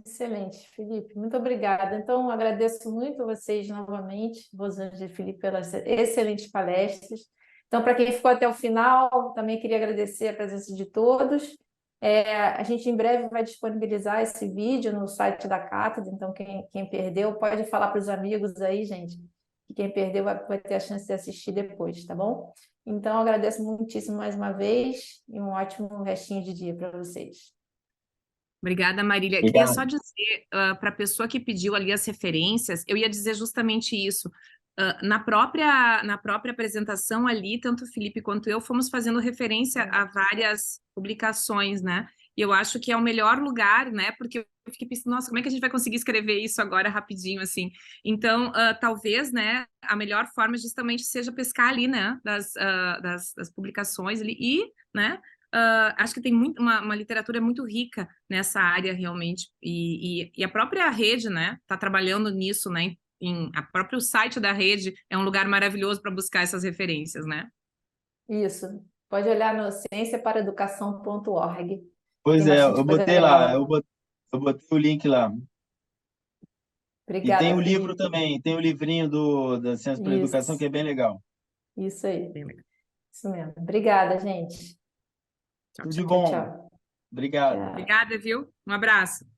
Excelente, Felipe. Muito obrigada. Então, agradeço muito a vocês novamente, Rosângela e Felipe, pelas excelentes palestras. Então, para quem ficou até o final, também queria agradecer a presença de todos. A gente em breve vai disponibilizar esse vídeo no site da Cátedra, então quem perdeu pode falar para os amigos aí, gente, que quem perdeu vai ter a chance de assistir depois, tá bom? Então, agradeço muitíssimo mais uma vez e um ótimo restinho de dia para vocês. Obrigada, Marília. Queria só Obrigado. dizer para a pessoa que pediu ali as referências, eu ia dizer justamente isso. Na própria apresentação ali, tanto o Felipe quanto eu fomos fazendo referência a várias publicações, né? E eu acho que é o melhor lugar, né? Porque eu fiquei pensando, nossa, como é que a gente vai conseguir escrever isso agora rapidinho, assim? Então, talvez, né, a melhor forma justamente seja pescar ali, né, das publicações ali e, né, acho que tem uma literatura muito rica nessa área realmente, e a própria rede, né, está trabalhando nisso, né, a próprio site da rede é um lugar maravilhoso para buscar essas referências, né? Isso. Pode olhar no cienciaparaeducação.org. Pois Tem é, bastante eu coisa botei legal lá, lá. eu botei o link lá. E tem Obrigada, o livro Felipe. também, tem o livrinho da Ciência para a Educação, que Isso, é bem legal. isso aí. Bem legal. Isso mesmo. Obrigada, gente. Tchau, Tudo de tchau. Tchau, bom. tchau. Obrigado. Tchau. Obrigada, viu? Um abraço.